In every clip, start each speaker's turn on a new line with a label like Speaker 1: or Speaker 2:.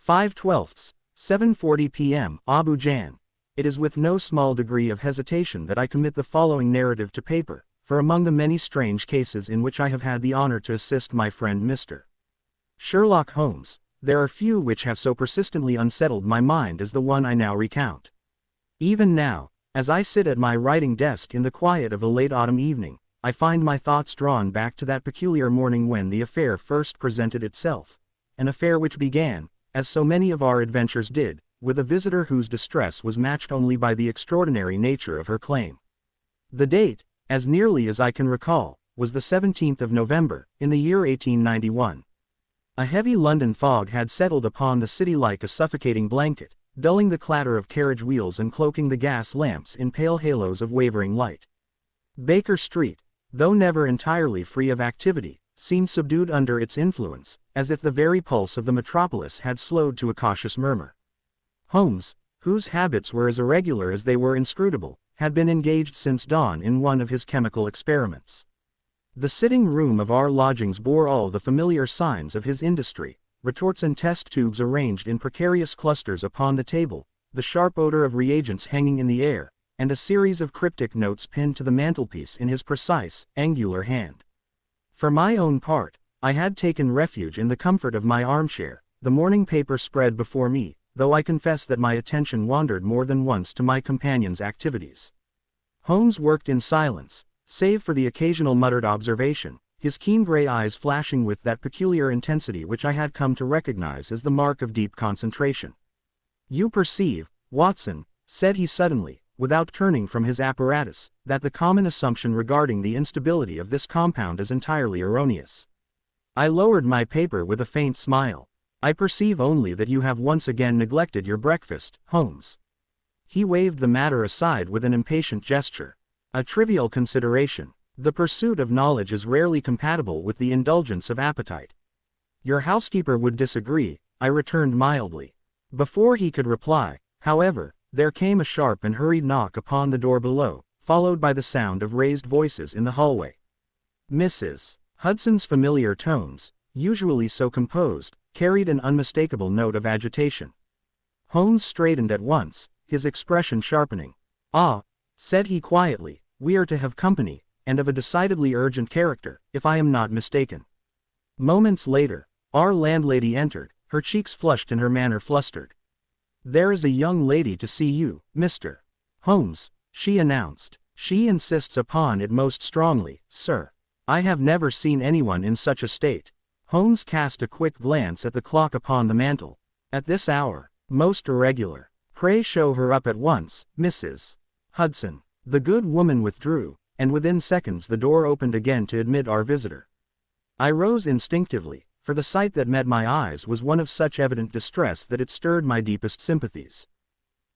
Speaker 1: 5/12, 7:40 p.m. Abu Jan. It is with no small degree of hesitation that I commit the following narrative to paper, for among the many strange cases in which I have had the honor to assist my friend Mr. Sherlock Holmes, there are few which have so persistently unsettled my mind as the one I now recount. Even now, as I sit at my writing desk in the quiet of a late autumn evening, I find my thoughts drawn back to that peculiar morning when the affair first presented itself, an affair which began, as so many of our adventures did, with a visitor whose distress was matched only by the extraordinary nature of her claim. The date, as nearly as I can recall, was the 17th of November, in the year 1891. A heavy London fog had settled upon the city like a suffocating blanket, dulling the clatter of carriage wheels and cloaking the gas lamps in pale halos of wavering light. Baker Street, though never entirely free of activity, seemed subdued under its influence, as if the very pulse of the metropolis had slowed to a cautious murmur. Holmes, whose habits were as irregular as they were inscrutable, had been engaged since dawn in one of his chemical experiments. The sitting room of our lodgings bore all the familiar signs of his industry: retorts and test tubes arranged in precarious clusters upon the table, the sharp odor of reagents hanging in the air, and a series of cryptic notes pinned to the mantelpiece in his precise, angular hand. For my own part, I had taken refuge in the comfort of my armchair, the morning paper spread before me, though I confess that my attention wandered more than once to my companion's activities. Holmes worked in silence, save for the occasional muttered observation, his keen gray eyes flashing with that peculiar intensity which I had come to recognize as the mark of deep concentration. "You perceive, Watson," said he suddenly, without turning from his apparatus, "that the common assumption regarding the instability of this compound is entirely erroneous." I lowered my paper with a faint smile. "I perceive only that you have once again neglected your breakfast, Holmes." He waved the matter aside with an impatient gesture. "A trivial consideration. The pursuit of knowledge is rarely compatible with the indulgence of appetite." "Your housekeeper would disagree," I returned mildly. Before he could reply, however, there came a sharp and hurried knock upon the door below, followed by the sound of raised voices in the hallway. Mrs. Hudson's familiar tones, usually so composed, carried an unmistakable note of agitation. Holmes straightened at once, his expression sharpening. "Ah," said he quietly, "we are to have company, and of a decidedly urgent character, if I am not mistaken." Moments later, our landlady entered, her cheeks flushed and her manner flustered. "There is a young lady to see you, Mr. Holmes," she announced. "She insists upon it most strongly, sir. I have never seen anyone in such a state." Holmes cast a quick glance at the clock upon the mantel. "At this hour? Most irregular. Pray show her up at once, Mrs. Hudson." The good woman withdrew, and within seconds the door opened again to admit our visitor. I rose instinctively, for the sight that met my eyes was one of such evident distress that it stirred my deepest sympathies.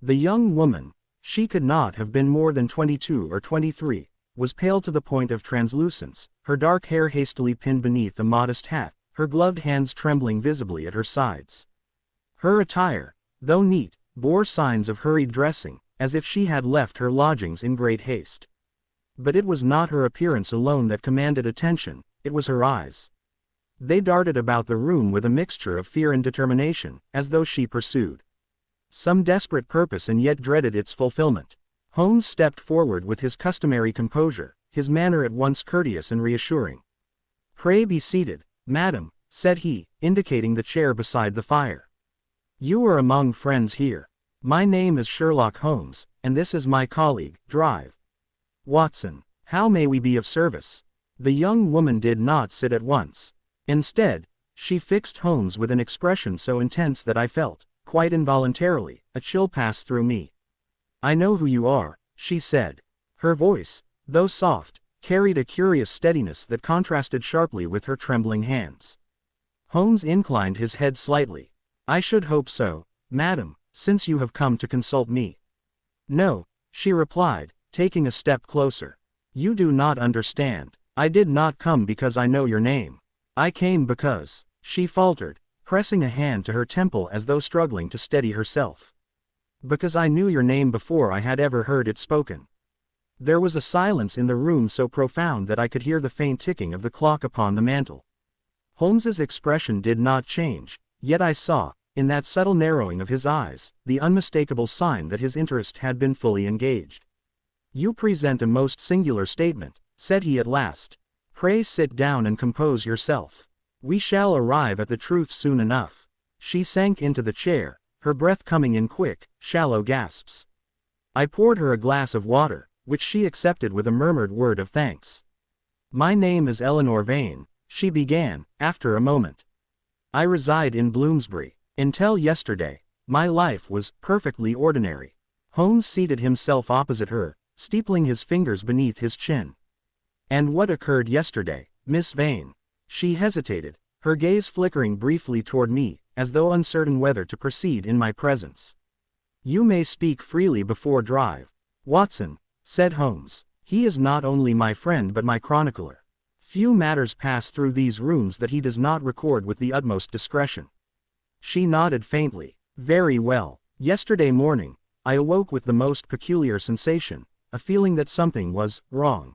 Speaker 1: The young woman, she could not have been more than 22 or 23, was pale to the point of translucence, her dark hair hastily pinned beneath a modest hat, her gloved hands trembling visibly at her sides. Her attire, though neat, bore signs of hurried dressing, as if she had left her lodgings in great haste. But it was not her appearance alone that commanded attention, it was her eyes. They darted about the room with a mixture of fear and determination, as though she pursued some desperate purpose and yet dreaded its fulfillment. Holmes stepped forward with his customary composure, his manner at once courteous and reassuring. "Pray be seated, madam," said he, indicating the chair beside the fire. "You are among friends here. My name is Sherlock Holmes, and this is my colleague, Drive. Watson. How may we be of service?" The young woman did not sit at once. Instead, she fixed Holmes with an expression so intense that I felt, quite involuntarily, a chill pass through me. "I know who you are," she said. Her voice, though soft, carried a curious steadiness that contrasted sharply with her trembling hands. Holmes inclined his head slightly. "I should hope so, madam, since you have come to consult me." "No," she replied, taking a step closer. "You do not understand. I did not come because I know your name. I came because," she faltered, pressing a hand to her temple as though struggling to steady herself. "Because I knew your name before I had ever heard it spoken." There was a silence in the room so profound that I could hear the faint ticking of the clock upon the mantel. Holmes's expression did not change, yet I saw, in that subtle narrowing of his eyes, the unmistakable sign that his interest had been fully engaged. "You present a most singular statement," said he at last. "Pray sit down and compose yourself. We shall arrive at the truth soon enough." She sank into the chair, her breath coming in quick, shallow gasps. I poured her a glass of water, which she accepted with a murmured word of thanks. "My name is Eleanor Vane," she began, after a moment. "I reside in Bloomsbury. Until yesterday, my life was perfectly ordinary." Holmes seated himself opposite her, steepling his fingers beneath his chin. "And what occurred yesterday, Miss Vane?" She hesitated, her gaze flickering briefly toward me, as though uncertain whether to proceed in my presence. "You may speak freely before drive, Watson," said Holmes. "He is not only my friend but my chronicler. Few matters pass through these rooms that he does not record with the utmost discretion." She nodded faintly. "Very well. Yesterday morning, I awoke with the most peculiar sensation, a feeling that something was wrong.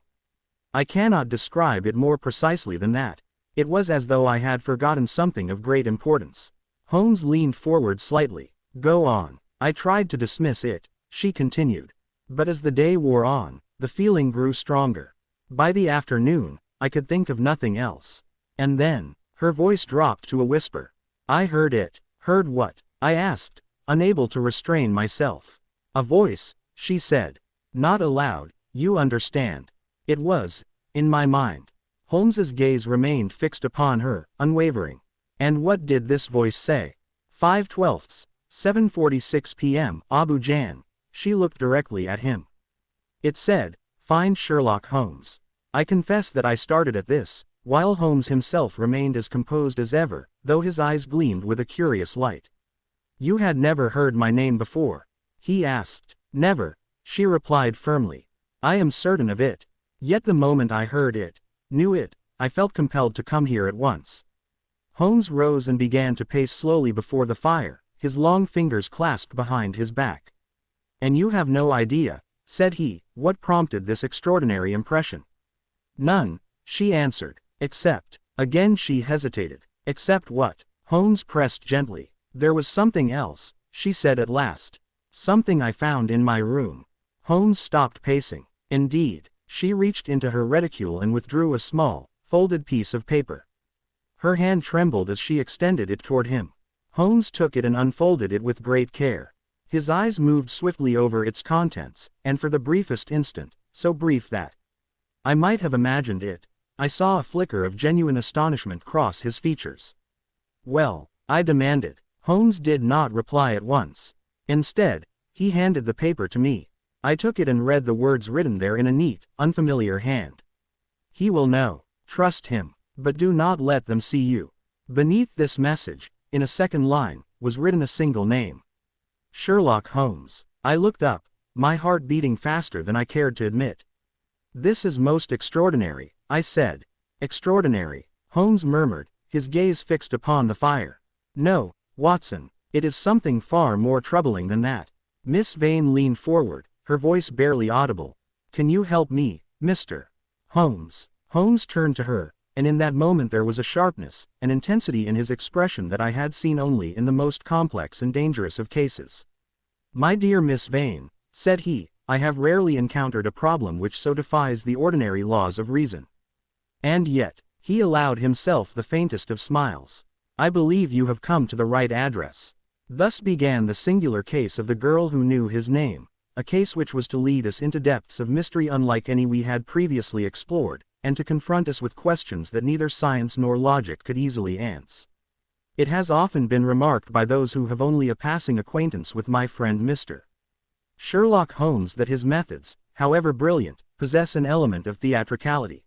Speaker 1: I cannot describe it more precisely than that. It was as though I had forgotten something of great importance." Holmes leaned forward slightly. "Go on." "I tried to dismiss it," she continued. "But as the day wore on, the feeling grew stronger. By the afternoon, I could think of nothing else. And then," her voice dropped to a whisper, "I heard it." "Heard what?" I asked, unable to restrain myself. "A voice," she said. "Not aloud, you understand. It was, in my mind." Holmes's gaze remained fixed upon her, unwavering. "And what did this voice say?" 5/12, 7:46 p.m. Abu Jan. She looked directly at him. "It said, 'Find Sherlock Holmes.'" I confess that I started at this, while Holmes himself remained as composed as ever, though his eyes gleamed with a curious light. "You had never heard my name before?" he asked. "Never," she replied firmly. "I am certain of it. Yet the moment I heard it, knew it, I felt compelled to come here at once." Holmes rose and began to pace slowly before the fire, his long fingers clasped behind his back. "And you have no idea," said he, "what prompted this extraordinary impression?" "None," she answered, "except—" Again she hesitated. "Except what?" Holmes pressed gently. "There was something else," she said at last. "Something I found in my room." Holmes stopped pacing. "Indeed." She reached into her reticule and withdrew a small, folded piece of paper. Her hand trembled as she extended it toward him. Holmes took it and unfolded it with great care. His eyes moved swiftly over its contents, and for the briefest instant, so brief that I might have imagined it, I saw a flicker of genuine astonishment cross his features. "Well?" I demanded. Holmes did not reply at once. Instead, he handed the paper to me. I took it and read the words written there in a neat, unfamiliar hand. "He will know. Trust him. But do not let them see you." Beneath this message, in a second line, was written a single name. Sherlock Holmes. I looked up, my heart beating faster than I cared to admit. "This is most extraordinary," I said. "Extraordinary," Holmes murmured, his gaze fixed upon the fire. "No, Watson, it is something far more troubling than that." Miss Vane leaned forward, her voice barely audible. "Can you help me, Mr. Holmes?" Holmes turned to her, and in that moment there was a sharpness, an intensity in his expression that I had seen only in the most complex and dangerous of cases. "My dear Miss Vane," said he, "I have rarely encountered a problem which so defies the ordinary laws of reason. And yet," he allowed himself the faintest of smiles, "I believe you have come to the right address." Thus began the singular case of the girl who knew his name, a case which was to lead us into depths of mystery unlike any we had previously explored, and to confront us with questions that neither science nor logic could easily answer. It has often been remarked by those who have only a passing acquaintance with my friend Mr. Sherlock Holmes that his methods, however brilliant, possess an element of theatricality.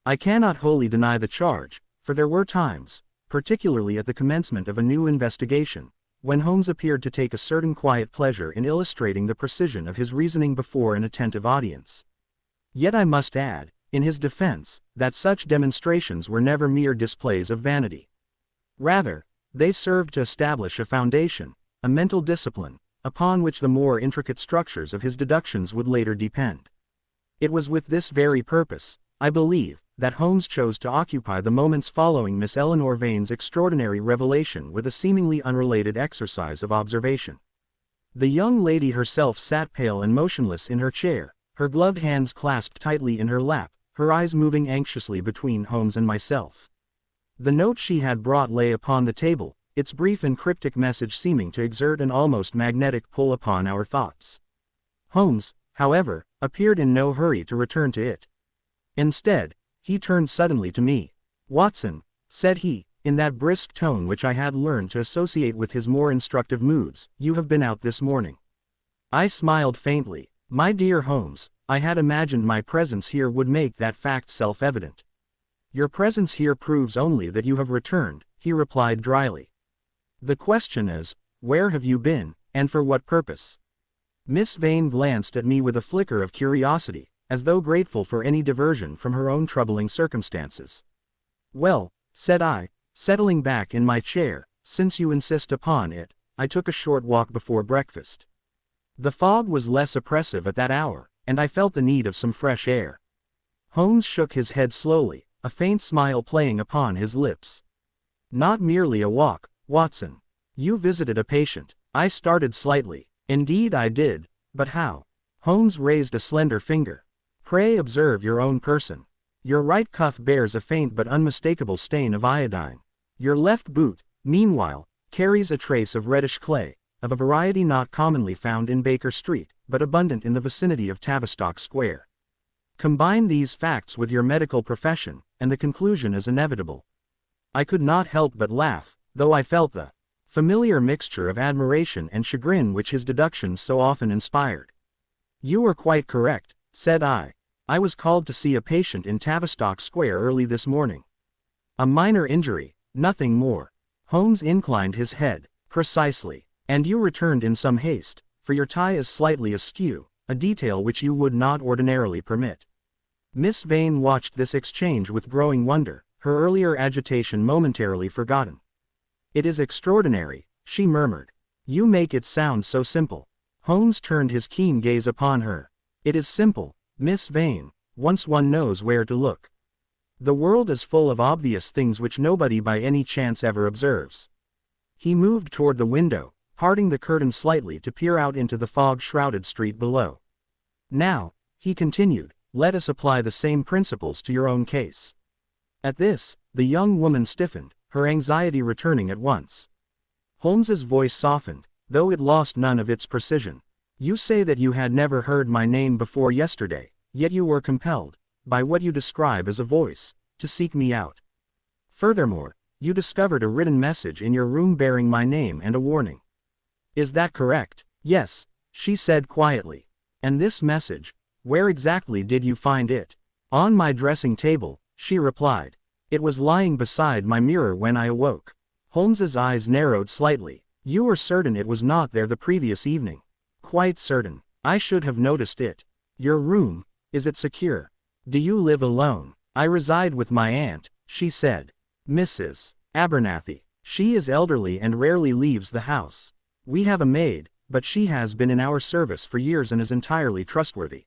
Speaker 1: I cannot wholly deny the charge, for there were times, particularly at the commencement of a new investigation, when Holmes appeared to take a certain quiet pleasure in illustrating the precision of his reasoning before an attentive audience. Yet I must add, in his defense, that such demonstrations were never mere displays of vanity. Rather, they served to establish a foundation, a mental discipline, upon which the more intricate structures of his deductions would later depend. It was with this very purpose, I believe, that Holmes chose to occupy the moments following Miss Eleanor Vane's extraordinary revelation with a seemingly unrelated exercise of observation. The young lady herself sat pale and motionless in her chair, her gloved hands clasped tightly in her lap, her eyes moving anxiously between Holmes and myself. The note she had brought lay upon the table, its brief and cryptic message seeming to exert an almost magnetic pull upon our thoughts. Holmes, however, appeared in no hurry to return to it. Instead, he turned suddenly to me. "Watson," said he, in that brisk tone which I had learned to associate with his more instructive moods, "you have been out this morning." I smiled faintly. "My dear Holmes, I had imagined my presence here would make that fact self-evident." "Your presence here proves only that you have returned," he replied dryly. "The question is, where have you been, and for what purpose?" Miss Vane glanced at me with a flicker of curiosity, as though grateful for any diversion from her own troubling circumstances. "Well," said I, settling back in my chair, "since you insist upon it, I took a short walk before breakfast." The fog was less oppressive at that hour, and I felt the need of some fresh air. Holmes shook his head slowly, a faint smile playing upon his lips. "Not merely a walk, Watson. You visited a patient." I started slightly. "Indeed I did, but how?" Holmes raised a slender finger. "Pray observe your own person. Your right cuff bears a faint but unmistakable stain of iodine. Your left boot, meanwhile, carries a trace of reddish clay, of a variety not commonly found in Baker Street, but abundant in the vicinity of Tavistock Square. Combine these facts with your medical profession, and the conclusion is inevitable." I could not help but laugh, though I felt the familiar mixture of admiration and chagrin which his deductions so often inspired. "You are quite correct," said I. "I was called to see a patient in Tavistock Square early this morning. A minor injury, nothing more." Holmes inclined his head. "Precisely. And you returned in some haste, for your tie is slightly askew, a detail which you would not ordinarily permit." Miss Vane watched this exchange with growing wonder, her earlier agitation momentarily forgotten. "It is extraordinary," she murmured. "You make it sound so simple." Holmes turned his keen gaze upon her. "It is simple, Miss Vane, once one knows where to look. The world is full of obvious things which nobody by any chance ever observes." He moved toward the window, parting the curtain slightly to peer out into the fog-shrouded street below. "Now," he continued, "let us apply the same principles to your own case." At this, the young woman stiffened, her anxiety returning at once. Holmes's voice softened, though it lost none of its precision. "You say that you had never heard my name before yesterday, yet you were compelled, by what you describe as a voice, to seek me out. Furthermore, you discovered a written message in your room bearing my name and a warning. Is that correct?" "Yes," she said quietly. "And this message, where exactly did you find it?" "On my dressing table," she replied. "It was lying beside my mirror when I awoke." Holmes's eyes narrowed slightly. "You are certain it was not there the previous evening?" "Quite certain. I should have noticed it." "Your room, is it secure? Do you live alone?" "I reside with my aunt," she said. "Mrs. Abernathy. She is elderly and rarely leaves the house. We have a maid, but she has been in our service for years and is entirely trustworthy."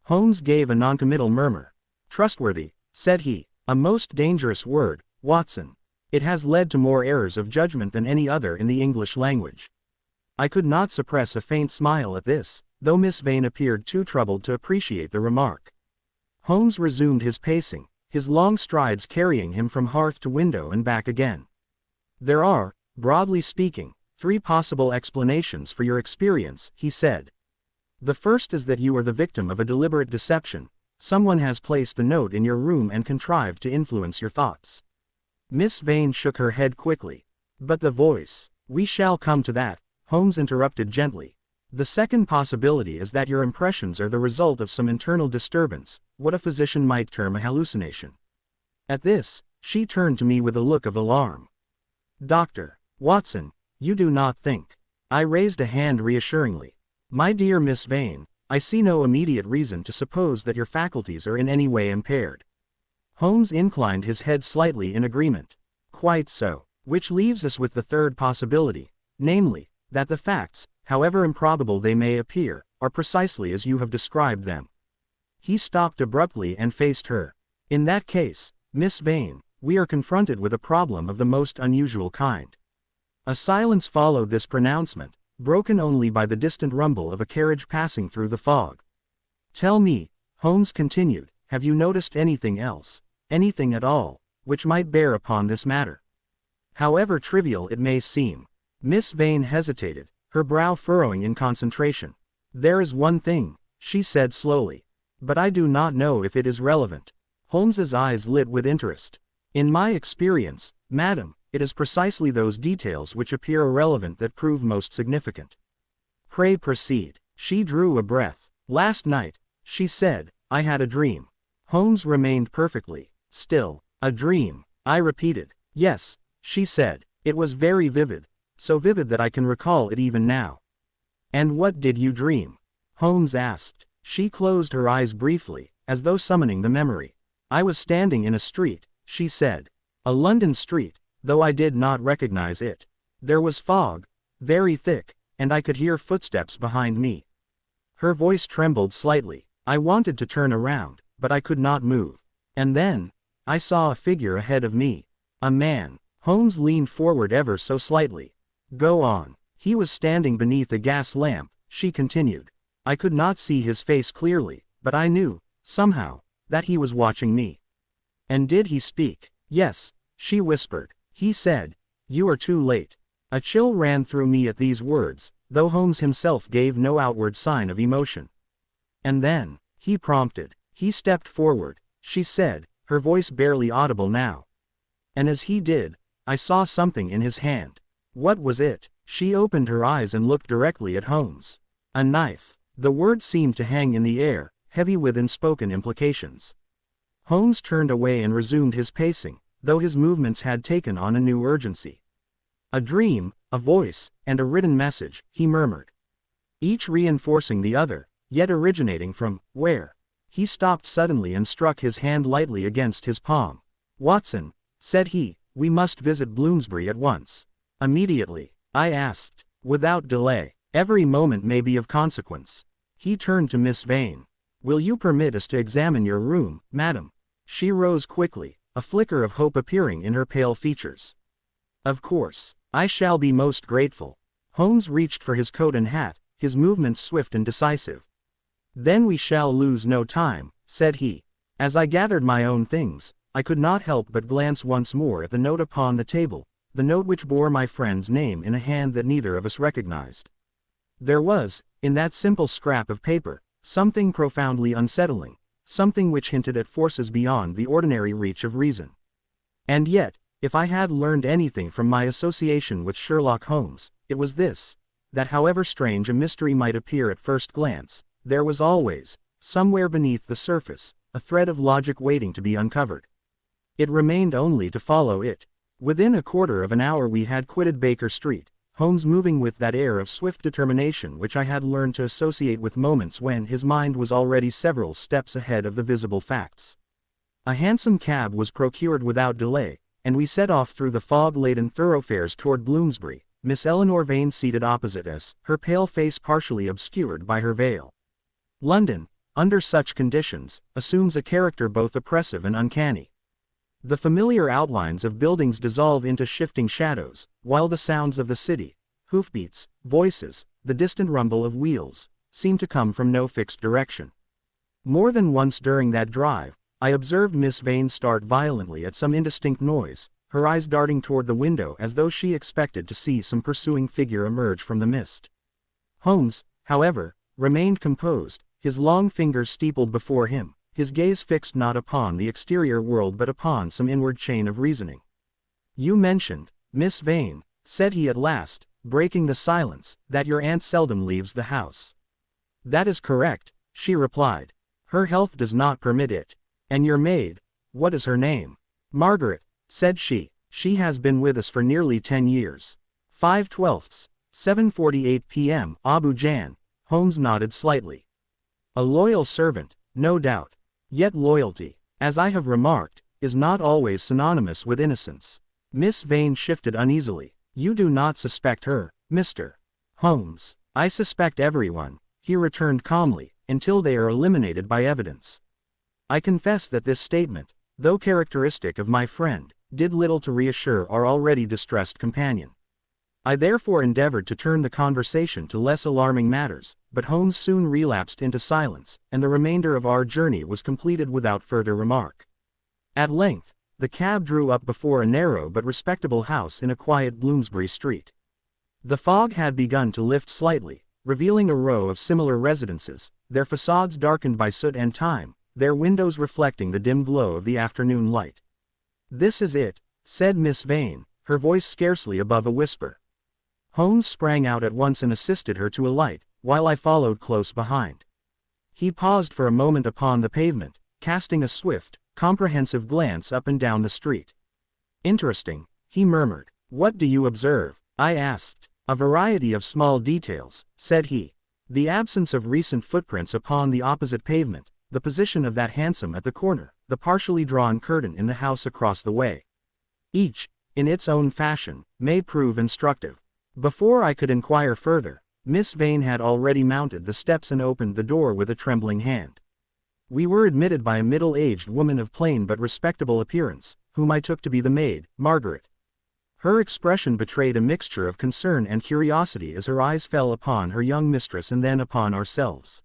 Speaker 1: Holmes gave a noncommittal murmur. "Trustworthy," said he. "A most dangerous word, Watson. It has led to more errors of judgment than any other in the English language." I could not suppress a faint smile at this, though Miss Vane appeared too troubled to appreciate the remark. Holmes resumed his pacing, his long strides carrying him from hearth to window and back again. "There are, broadly speaking, 3 possible explanations for your experience," he said. "The first is that you are the victim of a deliberate deception. Someone has placed the note in your room and contrived to influence your thoughts." Miss Vane shook her head quickly. "But the voice—" "We shall come to that," Holmes interrupted gently. "The second possibility is that your impressions are the result of some internal disturbance, what a physician might term a hallucination." At this, she turned to me with a look of alarm. "Dr. Watson, you do not think—" I raised a hand reassuringly. "My dear Miss Vane, I see no immediate reason to suppose that your faculties are in any way impaired." Holmes inclined his head slightly in agreement. "Quite so. Which leaves us with the third possibility, namely, that the facts, however improbable they may appear, are precisely as you have described them." He stopped abruptly and faced her. In that case, Miss Vane, we are confronted with a problem of the most unusual kind. A silence followed this pronouncement, broken only by the distant rumble of a carriage passing through the fog. Tell me, Holmes continued, have you noticed anything else, anything at all, which might bear upon this matter? However trivial it may seem. Miss Vane hesitated, her brow furrowing in concentration. There is one thing, she said slowly. But I do not know if it is relevant. Holmes's eyes lit with interest. In my experience, madam, it is precisely those details which appear irrelevant that prove most significant. Pray proceed. She drew a breath. Last night, she said, I had a dream. Holmes remained perfectly still. A dream, I repeated. Yes, she said. It was very vivid, so vivid that I can recall it even now. And what did you dream? Holmes asked. She closed her eyes briefly, as though summoning the memory. I was standing in a street, she said. A London street, though I did not recognize it. There was fog, very thick, and I could hear footsteps behind me. Her voice trembled slightly. I wanted to turn around, but I could not move. And then, I saw a figure ahead of me. A man. Holmes leaned forward ever so slightly. Go on. He was standing beneath a gas lamp, she continued. I could not see his face clearly, but I knew, somehow, that he was watching me. And did he speak? Yes, she whispered. He said, you are too late. A chill ran through me at these words, though Holmes himself gave no outward sign of emotion. And then, he prompted. He stepped forward, she said, her voice barely audible now. And as he did, I saw something in his hand. What was it? She opened her eyes and looked directly at Holmes. A knife. The word seemed to hang in the air, heavy with unspoken implications. Holmes turned away and resumed his pacing, though his movements had taken on a new urgency. A dream, a voice, and a written message, he murmured. Each reinforcing the other, yet originating from where? He stopped suddenly and struck his hand lightly against his palm. Watson, said he, we must visit Bloomsbury at once. Immediately, I asked. Without delay. Every moment may be of consequence. He turned to Miss Vane. Will you permit us to examine your room, madam? She rose quickly, a flicker of hope appearing in her pale features. Of course, I shall be most grateful. Holmes reached for his coat and hat, his movements swift and decisive. Then we shall lose no time, said he. As I gathered my own things, I could not help but glance once more at the note upon the table, the note which bore my friend's name in a hand that neither of us recognized. There was, in that simple scrap of paper, something profoundly unsettling, something which hinted at forces beyond the ordinary reach of reason. And yet, if I had learned anything from my association with Sherlock Holmes, it was this, that however strange a mystery might appear at first glance, there was always, somewhere beneath the surface, a thread of logic waiting to be uncovered. It remained only to follow it. Within a quarter of an hour we had quitted Baker Street, Holmes moving with that air of swift determination which I had learned to associate with moments when his mind was already several steps ahead of the visible facts. A hansom cab was procured without delay, and we set off through the fog-laden thoroughfares toward Bloomsbury, Miss Eleanor Vane seated opposite us, her pale face partially obscured by her veil. London, under such conditions, assumes a character both oppressive and uncanny. The familiar outlines of buildings dissolve into shifting shadows, while the sounds of the city, hoofbeats, voices, the distant rumble of wheels, seem to come from no fixed direction. More than once during that drive, I observed Miss Vane start violently at some indistinct noise, her eyes darting toward the window as though she expected to see some pursuing figure emerge from the mist. Holmes, however, remained composed, his long fingers steepled before him, his gaze fixed not upon the exterior world but upon some inward chain of reasoning. You mentioned, Miss Vane, said he at last, breaking the silence, that your aunt seldom leaves the house. That is correct, she replied. Her health does not permit it. And your maid, what is her name? Margaret, said she. She has been with us for nearly 10 years. 5/12, 7:48 p.m. Abu Jan. Holmes nodded slightly. A loyal servant, no doubt. Yet loyalty, as I have remarked, is not always synonymous with innocence. Miss Vane shifted uneasily. You do not suspect her, Mr. Holmes. I suspect everyone, he returned calmly, until they are eliminated by evidence. I confess that this statement, though characteristic of my friend, did little to reassure our already distressed companion. I therefore endeavored to turn the conversation to less alarming matters, but Holmes soon relapsed into silence, and the remainder of our journey was completed without further remark. At length, the cab drew up before a narrow but respectable house in a quiet Bloomsbury street. The fog had begun to lift slightly, revealing a row of similar residences, their facades darkened by soot and time, their windows reflecting the dim glow of the afternoon light. "This is it," said Miss Vane, her voice scarcely above a whisper. Holmes sprang out at once and assisted her to alight, while I followed close behind. He paused for a moment upon the pavement, casting a swift, comprehensive glance up and down the street. "Interesting," he murmured. "What do you observe?" I asked. "A variety of small details," said he. "The absence of recent footprints upon the opposite pavement, the position of that hansom at the corner, the partially drawn curtain in the house across the way. Each, in its own fashion, may prove instructive." Before I could inquire further, Miss Vane had already mounted the steps and opened the door with a trembling hand. We were admitted by a middle-aged woman of plain but respectable appearance, whom I took to be the maid, Margaret. Her expression betrayed a mixture of concern and curiosity as her eyes fell upon her young mistress and then upon ourselves.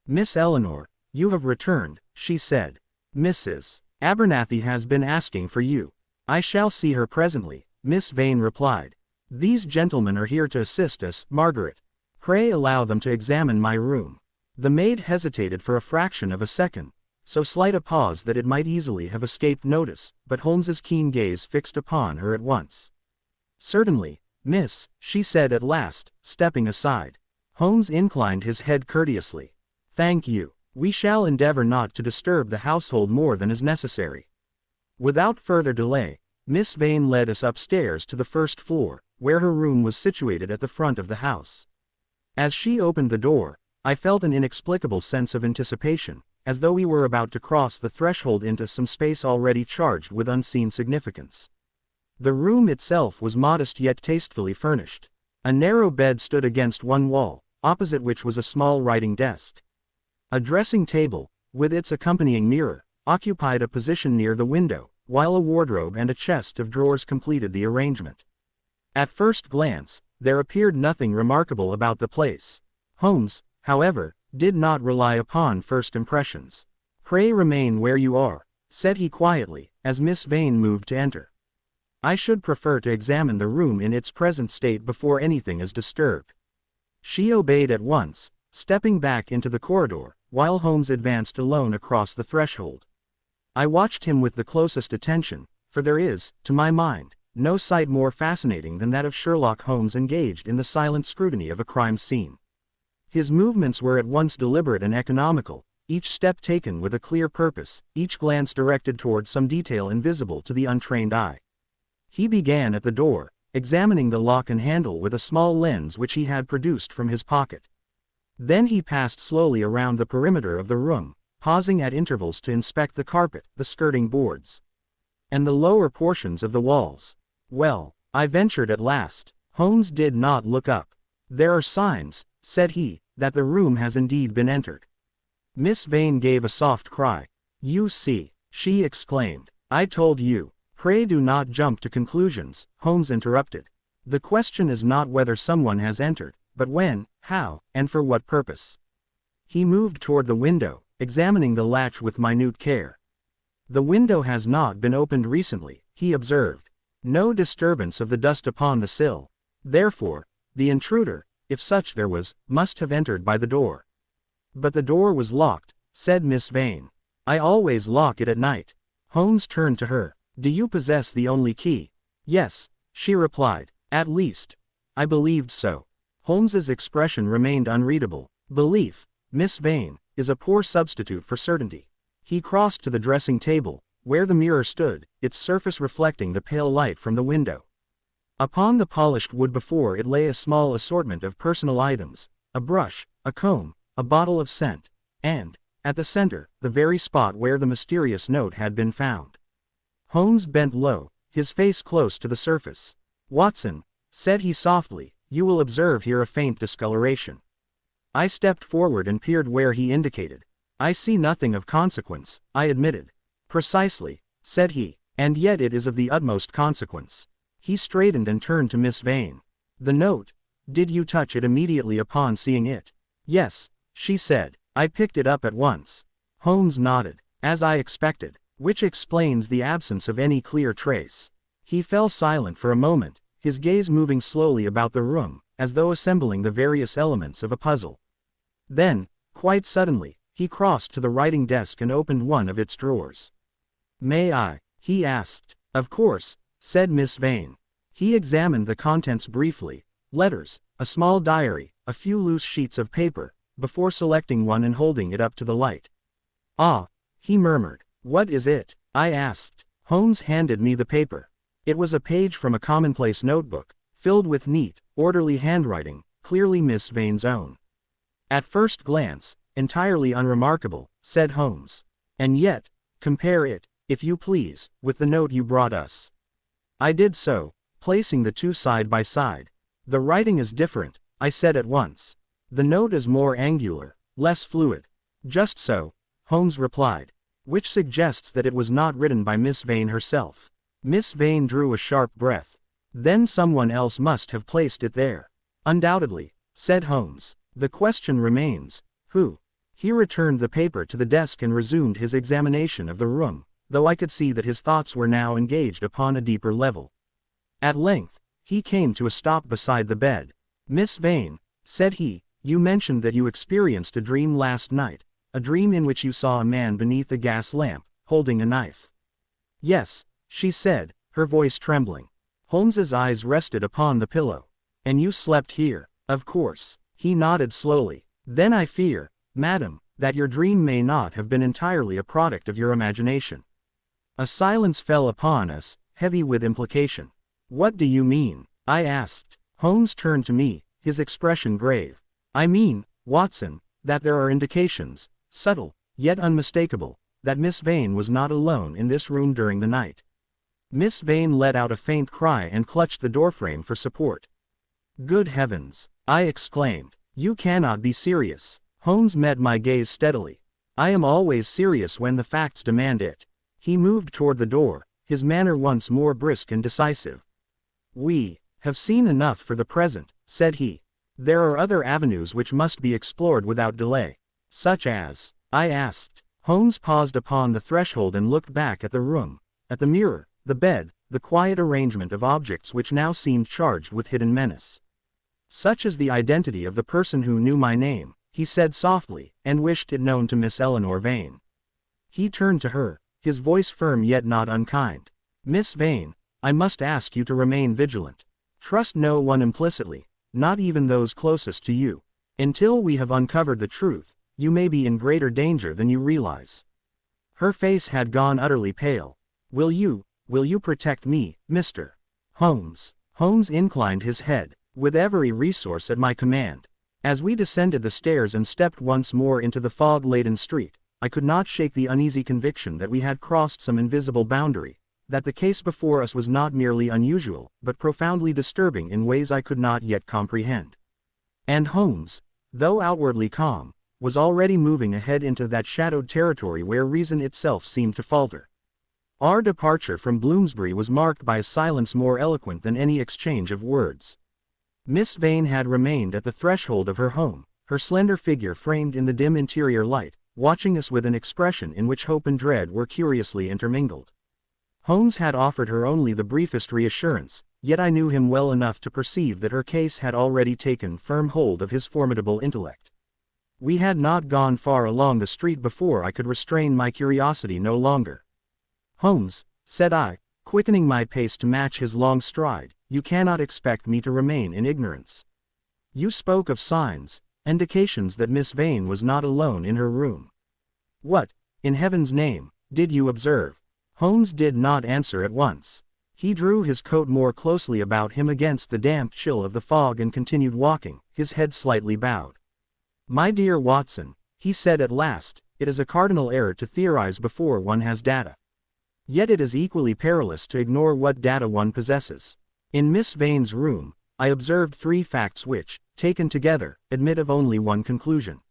Speaker 1: "Miss Eleanor, you have returned," she said. "Mrs. Abernathy has been asking for you." "I shall see her presently," Miss Vane replied. "These gentlemen are here to assist us, Margaret. Pray allow them to examine my room." The maid hesitated for a fraction of a second, so slight a pause that it might easily have escaped notice, but Holmes's keen gaze fixed upon her at once. "Certainly, miss," she said at last, stepping aside. Holmes inclined his head courteously. "Thank you. We shall endeavor not to disturb the household more than is necessary." Without further delay, Miss Vane led us upstairs to the first floor, where her room was situated at the front of the house. As she opened the door, I felt an inexplicable sense of anticipation, as though we were about to cross the threshold into some space already charged with unseen significance. The room itself was modest yet tastefully furnished. A narrow bed stood against one wall, opposite which was a small writing desk. A dressing table, with its accompanying mirror, occupied a position near the window, while a wardrobe and a chest of drawers completed the arrangement. At first glance, there appeared nothing remarkable about the place. Holmes, however, did not rely upon first impressions. "Pray remain where you are," said he quietly, as Miss Vane moved to enter. "I should prefer to examine the room in its present state before anything is disturbed." She obeyed at once, stepping back into the corridor, while Holmes advanced alone across the threshold. I watched him with the closest attention, for there is, to my mind, no sight more fascinating than that of Sherlock Holmes engaged in the silent scrutiny of a crime scene. His movements were at once deliberate and economical, each step taken with a clear purpose, each glance directed toward some detail invisible to the untrained eye. He began at the door, examining the lock and handle with a small lens which he had produced from his pocket. Then he passed slowly around the perimeter of the room, pausing at intervals to inspect the carpet, the skirting boards, and the lower portions of the walls. "Well," I ventured at last. Holmes did not look up. "There are signs," said he, "that the room has indeed been entered." Miss Vane gave a soft cry. "You see," she exclaimed. "I told you." "Pray do not jump to conclusions," Holmes interrupted. "The question is not whether someone has entered, but when, how, and for what purpose." He moved toward the window, examining the latch with minute care. "The window has not been opened recently," he observed. "No disturbance of the dust upon the sill. Therefore, the intruder, if such there was, must have entered by the door." "But the door was locked," said Miss Vane. "I always lock it at night." Holmes turned to her. "Do you possess the only key?" "Yes," she replied. "At least, I believed so." Holmes's expression remained unreadable. "Belief, Miss Vane, is a poor substitute for certainty." He crossed to the dressing table, where the mirror stood, its surface reflecting the pale light from the window. Upon the polished wood before it lay a small assortment of personal items, a brush, a comb, a bottle of scent, and, at the center, the very spot where the mysterious note had been found. Holmes bent low, his face close to the surface. "Watson," said he softly, "you will observe here a faint discoloration." I stepped forward and peered where he indicated. "I see nothing of consequence," I admitted. Precisely, said he, and yet it is of the utmost consequence. He straightened and turned to Miss Vane. The note, did you touch it immediately upon seeing it? Yes, she said. I picked it up at once. Holmes nodded, as I expected, which explains the absence of any clear trace. He fell silent for a moment, his gaze moving slowly about the room, as though assembling the various elements of a puzzle. Then, quite suddenly, he crossed to the writing desk and opened one of its drawers. May I? He asked. Of course, said Miss Vane. He examined the contents briefly, letters, a small diary, a few loose sheets of paper, before selecting one and holding it up to the light. Ah, he murmured. What is it? I asked. Holmes handed me the paper. It was a page from a commonplace notebook, filled with neat, orderly handwriting, clearly Miss Vane's own. At first glance, entirely unremarkable, said Holmes. And yet, compare it, if you please, with the note you brought us. I did so, placing the two side by side. The writing is different, I said at once. The note is more angular, less fluid. Just so, Holmes replied, which suggests that it was not written by Miss Vane herself. Miss Vane drew a sharp breath. Then someone else must have placed it there. Undoubtedly, said Holmes. The question remains, who? He returned the paper to the desk and resumed his examination of the room, though I could see that his thoughts were now engaged upon a deeper level. At length, he came to a stop beside the bed. Miss Vane, said he, you mentioned that you experienced a dream last night, a dream in which you saw a man beneath a gas lamp, holding a knife. Yes, she said, her voice trembling. Holmes's eyes rested upon the pillow. And you slept here, of course. He nodded slowly. Then I fear, madam, that your dream may not have been entirely a product of your imagination. A silence fell upon us, heavy with implication. What do you mean? I asked. Holmes turned to me, his expression grave. I mean, Watson, that there are indications, subtle, yet unmistakable, that Miss Vane was not alone in this room during the night. Miss Vane let out a faint cry and clutched the doorframe for support. Good heavens! I exclaimed. You cannot be serious. Holmes met my gaze steadily. I am always serious when the facts demand it. He moved toward the door, his manner once more brisk and decisive. We have seen enough for the present, said he. There are other avenues which must be explored without delay. Such as? I asked. Holmes paused upon the threshold and looked back at the room, at the mirror, the bed, the quiet arrangement of objects which now seemed charged with hidden menace. Such as the identity of the person who knew my name, he said softly, and wished it known to Miss Eleanor Vane. He turned to her, his voice firm yet not unkind. Miss Vane, I must ask you to remain vigilant. Trust no one implicitly, not even those closest to you. Until we have uncovered the truth, you may be in greater danger than you realize. Her face had gone utterly pale. Will you protect me, Mr. Holmes? Holmes inclined his head, with every resource at my command. As we descended the stairs and stepped once more into the fog-laden street, I could not shake the uneasy conviction that we had crossed some invisible boundary, that the case before us was not merely unusual, but profoundly disturbing in ways I could not yet comprehend. And Holmes, though outwardly calm, was already moving ahead into that shadowed territory where reason itself seemed to falter. Our departure from Bloomsbury was marked by a silence more eloquent than any exchange of words. Miss Vane had remained at the threshold of her home, her slender figure framed in the dim interior light, watching us with an expression in which hope and dread were curiously intermingled. Holmes had offered her only the briefest reassurance, yet I knew him well enough to perceive that her case had already taken firm hold of his formidable intellect. We had not gone far along the street before I could restrain my curiosity no longer. Holmes, said I, quickening my pace to match his long stride, you cannot expect me to remain in ignorance. You spoke of signs, indications that Miss Vane was not alone in her room. What, in heaven's name, did you observe? Holmes did not answer at once. He drew his coat more closely about him against the damp chill of the fog and continued walking, his head slightly bowed. My dear Watson, he said at last, it is a cardinal error to theorize before one has data. Yet it is equally perilous to ignore what data one possesses. In Miss Vane's room, I observed 3 facts which, taken together, admit of only one conclusion.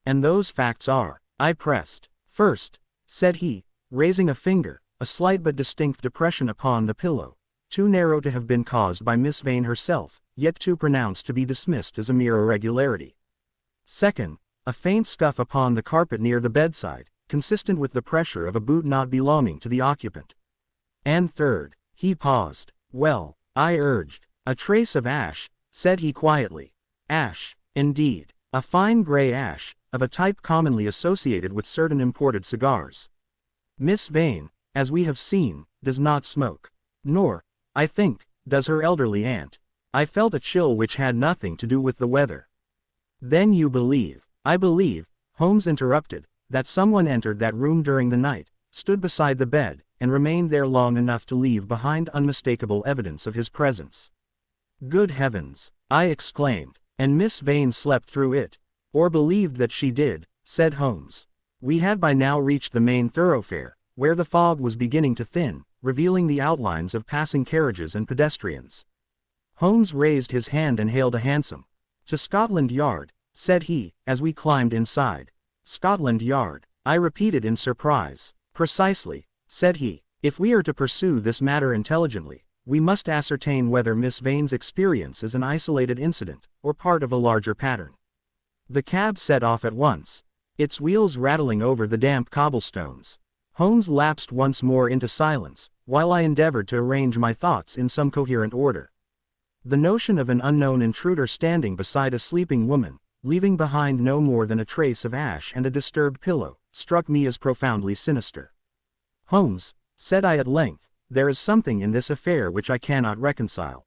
Speaker 1: And those facts are, I pressed. First, said he, raising a finger, a slight but distinct depression upon the pillow, too narrow to have been caused by Miss Vane herself, yet too pronounced to be dismissed as a mere irregularity. Second, a faint scuff upon the carpet near the bedside, consistent with the pressure of a boot not belonging to the occupant. And third, he paused. Well, I urged. A trace of ash, said he quietly. Ash, indeed. A fine gray ash, of a type commonly associated with certain imported cigars. Miss Vane, as we have seen, does not smoke. Nor, I think, does her elderly aunt. I felt a chill which had nothing to do with the weather. Then you believe, I believe, Holmes interrupted, that someone entered that room during the night, stood beside the bed, and remained there long enough to leave behind unmistakable evidence of his presence. Good heavens, I exclaimed, and Miss Vane slept through it. Or believed that she did, said Holmes. We had by now reached the main thoroughfare, where the fog was beginning to thin, revealing the outlines of passing carriages and pedestrians. Holmes raised his hand and hailed a hansom. To Scotland Yard, said he, as we climbed inside. Scotland Yard, I repeated in surprise. Precisely, said he. If we are to pursue this matter intelligently, we must ascertain whether Miss Vane's experience is an isolated incident, or part of a larger pattern. The cab set off at once, its wheels rattling over the damp cobblestones. Holmes lapsed once more into silence, while I endeavored to arrange my thoughts in some coherent order. The notion of an unknown intruder standing beside a sleeping woman, leaving behind no more than a trace of ash and a disturbed pillow, struck me as profoundly sinister. Holmes, said I at length, there is something in this affair which I cannot reconcile.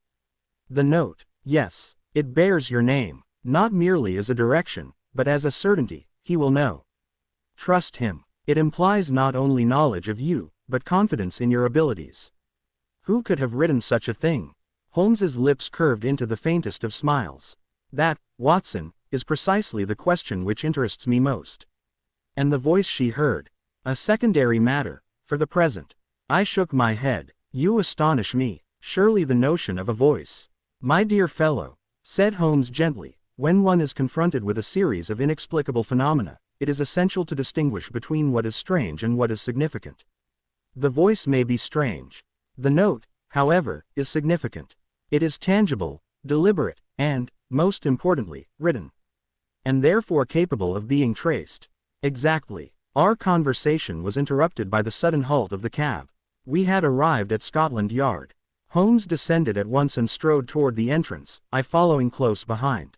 Speaker 1: The note, yes, it bears your name, not merely as a direction, but as a certainty, he will know. Trust him. It implies not only knowledge of you, but confidence in your abilities. Who could have written such a thing? Holmes's lips curved into the faintest of smiles. That, Watson, is precisely the question which interests me most. And the voice she heard? A secondary matter, for the present. I shook my head. You astonish me. Surely the notion of a voice. My dear fellow, said Holmes gently, when one is confronted with a series of inexplicable phenomena, it is essential to distinguish between what is strange and what is significant. The voice may be strange. The note, however, is significant. It is tangible, deliberate, and, most importantly, written. And therefore capable of being traced. Exactly. Our conversation was interrupted by the sudden halt of the cab. We had arrived at Scotland Yard. Holmes descended at once and strode toward the entrance, I following close behind.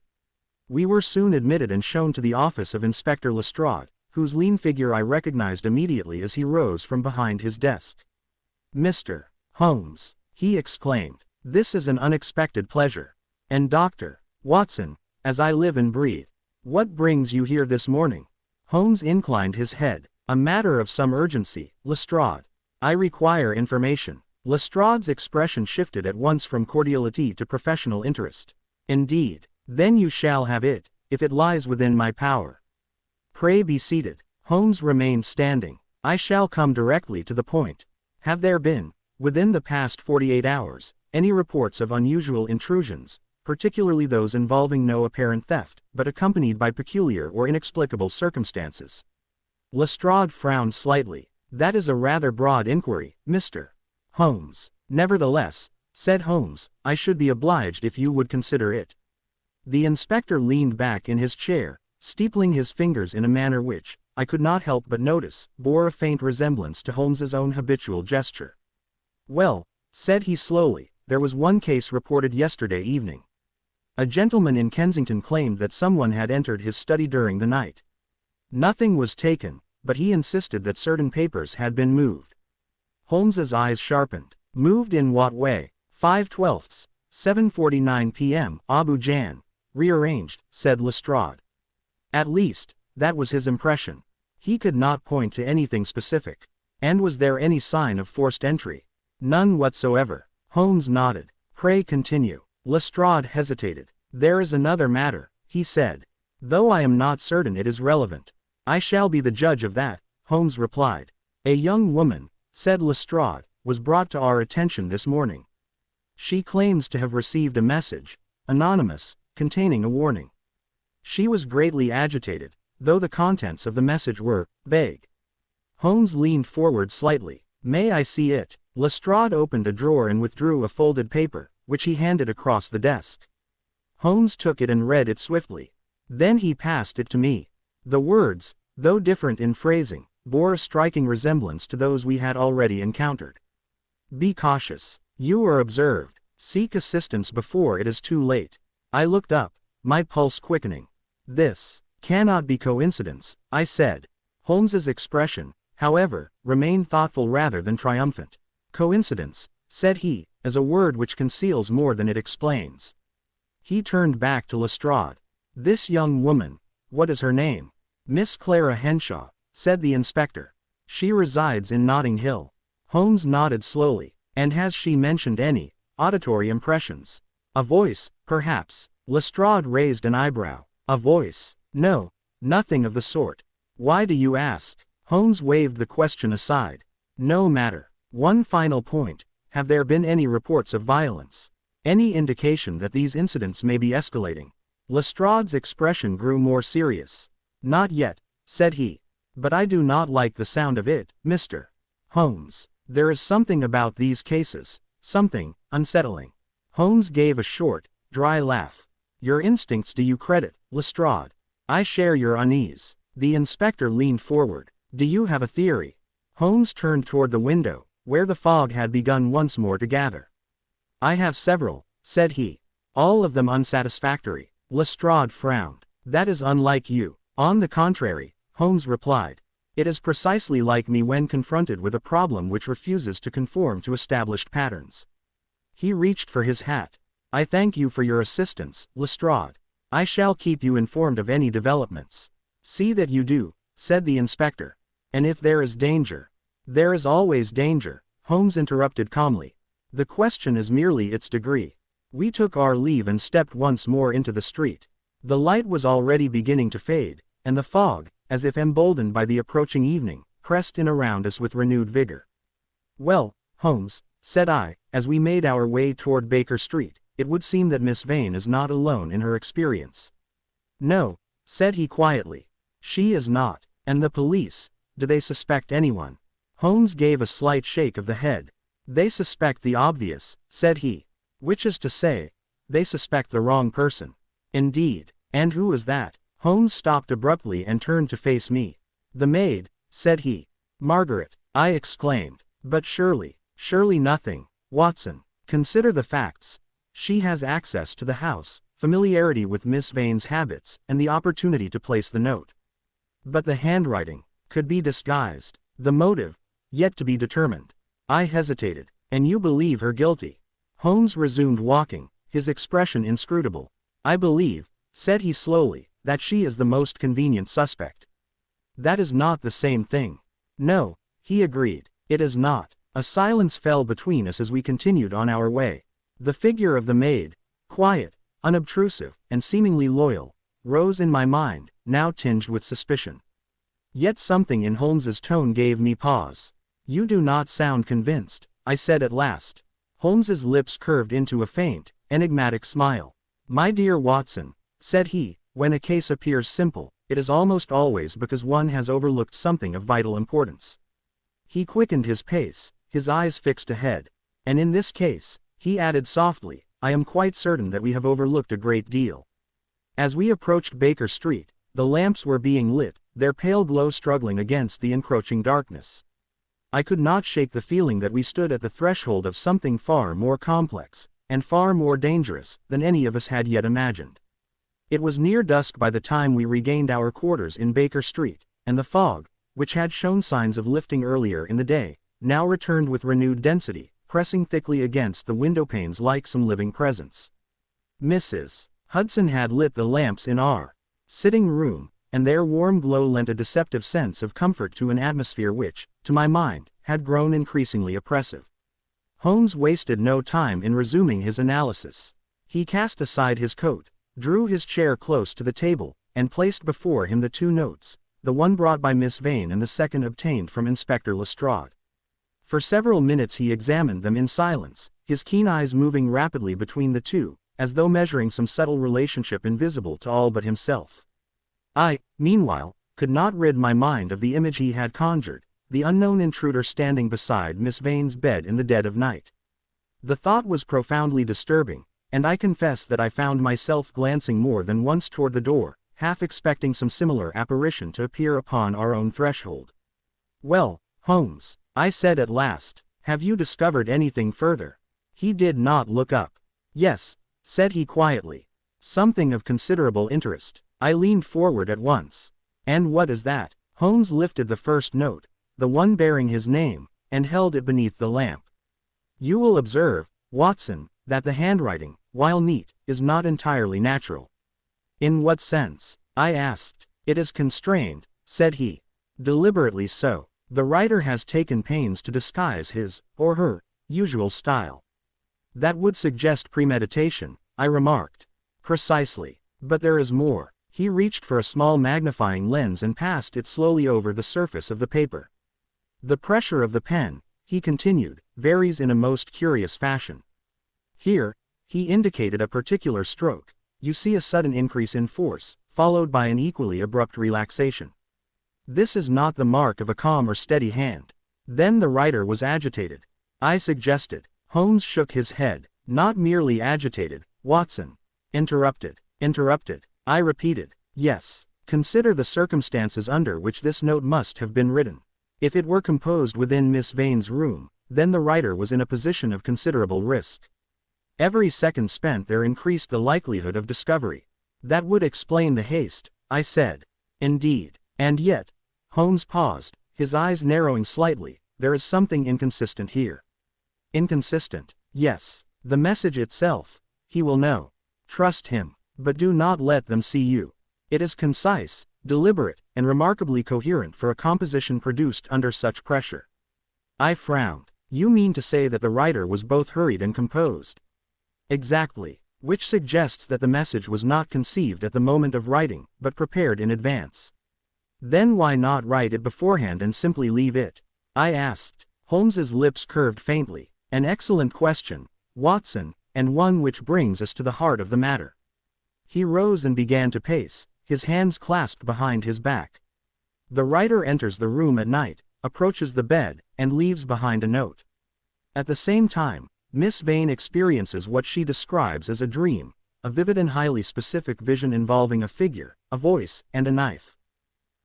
Speaker 1: We were soon admitted and shown to the office of Inspector Lestrade, whose lean figure I recognized immediately as he rose from behind his desk. Mr. Holmes, he exclaimed, this is an unexpected pleasure. And Dr. Watson, as I live and breathe, what brings you here this morning? Holmes inclined his head. A matter of some urgency, Lestrade. I require information. Lestrade's expression shifted at once from cordiality to professional interest. Indeed. Then you shall have it, if it lies within my power. Pray be seated. Holmes remained standing. I shall come directly to the point. Have there been, within the past 48 hours, any reports of unusual intrusions, particularly those involving no apparent theft, but accompanied by peculiar or inexplicable circumstances? Lestrade frowned slightly. That is a rather broad inquiry, Mr. Holmes. Nevertheless, said Holmes, I should be obliged if you would consider it. The inspector leaned back in his chair, steepling his fingers in a manner which, I could not help but notice, bore a faint resemblance to Holmes's own habitual gesture. Well, said he slowly, there was one case reported yesterday evening. A gentleman in Kensington claimed that someone had entered his study during the night. Nothing was taken, but he insisted that certain papers had been moved. Holmes's eyes sharpened. Moved in what way? 5/12, 7:49 p.m. Abu Jan. Rearranged, said Lestrade. At least, that was his impression. He could not point to anything specific. And was there any sign of forced entry? None whatsoever. Holmes nodded. Pray continue. Lestrade hesitated. There is another matter, he said. Though I am not certain it is relevant. I shall be the judge of that, Holmes replied. A young woman, said Lestrade, was brought to our attention this morning. She claims to have received a message, anonymous, containing a warning. She was greatly agitated, though the contents of the message were vague. Holmes leaned forward slightly. May I see it? Lestrade opened a drawer and withdrew a folded paper, which he handed across the desk. Holmes took it and read it swiftly. Then he passed it to me. The words, though different in phrasing, bore a striking resemblance to those we had already encountered. Be cautious. You are observed. Seek assistance before it is too late. I looked up, my pulse quickening. This cannot be coincidence, I said. Holmes's expression, however, remained thoughtful rather than triumphant. Coincidence, said he, is a word which conceals more than it explains. He turned back to Lestrade. This young woman, what is her name? Miss Clara Henshaw, said the inspector. She resides in Notting Hill. Holmes nodded slowly. And has she mentioned any auditory impressions? A voice, perhaps. Lestrade raised an eyebrow. A voice? No, nothing of the sort. Why do you ask? Holmes waved the question aside. No matter. One final point. Have there been any reports of violence? Any indication that these incidents may be escalating? Lestrade's expression grew more serious. Not yet, said he. But I do not like the sound of it, Mr. Holmes. There is something about these cases, something unsettling. Holmes gave a short, dry laugh. Your instincts do you credit, Lestrade. I share your unease. The inspector leaned forward. Do you have a theory? Holmes turned toward the window, where the fog had begun once more to gather. I have several, said he. All of them unsatisfactory. Lestrade frowned. That is unlike you. On the contrary, Holmes replied. It is precisely like me when confronted with a problem which refuses to conform to established patterns. He reached for his hat. I thank you for your assistance, Lestrade. I shall keep you informed of any developments. See that you do, said the inspector. And if there is danger. There is always danger, Holmes interrupted calmly. The question is merely its degree. We took our leave and stepped once more into the street. The light was already beginning to fade, and the fog, as if emboldened by the approaching evening, pressed in around us with renewed vigor. Well, Holmes, said I, as we made our way toward Baker Street, it would seem that Miss Vane is not alone in her experience. No, said he quietly. She is not. And the police, do they suspect anyone? Holmes gave a slight shake of the head. They suspect the obvious, said he. Which is to say, they suspect the wrong person. Indeed. And who is that? Holmes stopped abruptly and turned to face me. The maid, said he. Margaret, I exclaimed. But surely nothing. Watson, consider the facts. She has access to the house, familiarity with Miss Vane's habits, and the opportunity to place the note. But the handwriting could be disguised. The motive, yet to be determined. I hesitated. And you believe her guilty? Holmes resumed walking, his expression inscrutable. I believe, said he slowly, that she is the most convenient suspect. That is not the same thing. No, he agreed. It is not. A silence fell between us as we continued on our way. The figure of the maid, quiet, unobtrusive, and seemingly loyal, rose in my mind, now tinged with suspicion. Yet something in Holmes's tone gave me pause. You do not sound convinced, I said at last. Holmes's lips curved into a faint, enigmatic smile. My dear Watson, said he, when a case appears simple, it is almost always because one has overlooked something of vital importance. He quickened his pace, his eyes fixed ahead. And in this case, he added softly, I am quite certain that we have overlooked a great deal. As we approached Baker Street, the lamps were being lit, their pale glow struggling against the encroaching darkness. I could not shake the feeling that we stood at the threshold of something far more complex, and far more dangerous, than any of us had yet imagined. It was near dusk by the time we regained our quarters in Baker Street, and the fog, which had shown signs of lifting earlier in the day, now returned with renewed density, pressing thickly against the window panes like some living presence. Mrs. Hudson had lit the lamps in our sitting room, and their warm glow lent a deceptive sense of comfort to an atmosphere which, to my mind, had grown increasingly oppressive. Holmes wasted no time in resuming his analysis. He cast aside his coat, drew his chair close to the table, and placed before him the two notes, the one brought by Miss Vane and the second obtained from Inspector Lestrade. For several minutes he examined them in silence, his keen eyes moving rapidly between the two, as though measuring some subtle relationship invisible to all but himself. I, meanwhile, could not rid my mind of the image he had conjured, the unknown intruder standing beside Miss Vane's bed in the dead of night. The thought was profoundly disturbing, and I confess that I found myself glancing more than once toward the door, half expecting some similar apparition to appear upon our own threshold. "Well, Holmes," I said at last, "have you discovered anything further?" He did not look up. "Yes," said he quietly. "Something of considerable interest." I leaned forward at once. "And what is that?" Holmes lifted the first note, the one bearing his name, and held it beneath the lamp. "You will observe, Watson, that the handwriting, while neat, is not entirely natural." "In what sense?" I asked. "It is constrained," said he. "Deliberately so. The writer has taken pains to disguise his, or her, usual style." "That would suggest premeditation," I remarked. "Precisely. But there is more." He reached for a small magnifying lens and passed it slowly over the surface of the paper. "The pressure of the pen," he continued, "varies in a most curious fashion. Here," he indicated a particular stroke, "you see a sudden increase in force, followed by an equally abrupt relaxation. This is not the mark of a calm or steady hand." Then the writer was agitated, I suggested. Holmes shook his head. "Not merely agitated, Watson." "Interrupted." I repeated. "Yes. Consider the circumstances under which this note must have been written. If it were composed within Miss Vane's room, then the writer was in a position of considerable risk. Every second spent there increased the likelihood of discovery." "That would explain the haste," I said. "Indeed. And yet," Holmes paused, his eyes narrowing slightly, "there is something inconsistent here." "Inconsistent?" "Yes. The message itself. He will know. Trust him. But do not let them see you. It is concise, deliberate, and remarkably coherent for a composition produced under such pressure." I frowned. "You mean to say that the writer was both hurried and composed?" "Exactly. Which suggests that the message was not conceived at the moment of writing, but prepared in advance." "Then why not write it beforehand and simply leave it?" I asked. Holmes's lips curved faintly. "An excellent question, Watson, and one which brings us to the heart of the matter." He rose and began to pace, his hands clasped behind his back. "The writer enters the room at night, approaches the bed, and leaves behind a note. At the same time, Miss Vane experiences what she describes as a dream, a vivid and highly specific vision involving a figure, a voice, and a knife.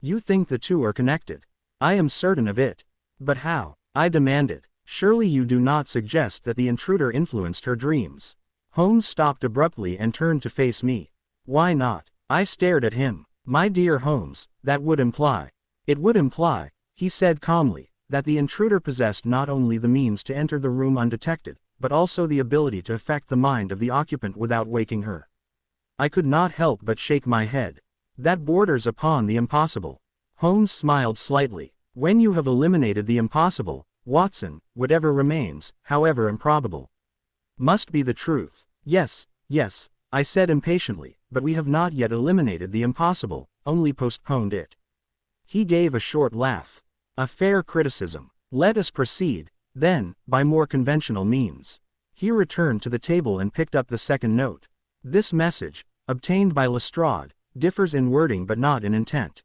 Speaker 1: You think the two are connected?" "I am certain of it." "But how?" I demanded. "Surely you do not suggest that the intruder influenced her dreams?" Holmes stopped abruptly and turned to face me. "Why not?" I stared at him. "My dear Holmes, that would imply." "It would imply," he said calmly, "that the intruder possessed not only the means to enter the room undetected, but also the ability to affect the mind of the occupant without waking her." I could not help but shake my head. "That borders upon the impossible." Holmes smiled slightly. "When you have eliminated the impossible, Watson, whatever remains, however improbable, must be the truth." Yes, I said impatiently, "but we have not yet eliminated the impossible, only postponed it." He gave a short laugh. "A fair criticism. Let us proceed, then, by more conventional means." He returned to the table and picked up the second note. "This message, obtained by Lestrade, differs in wording but not in intent.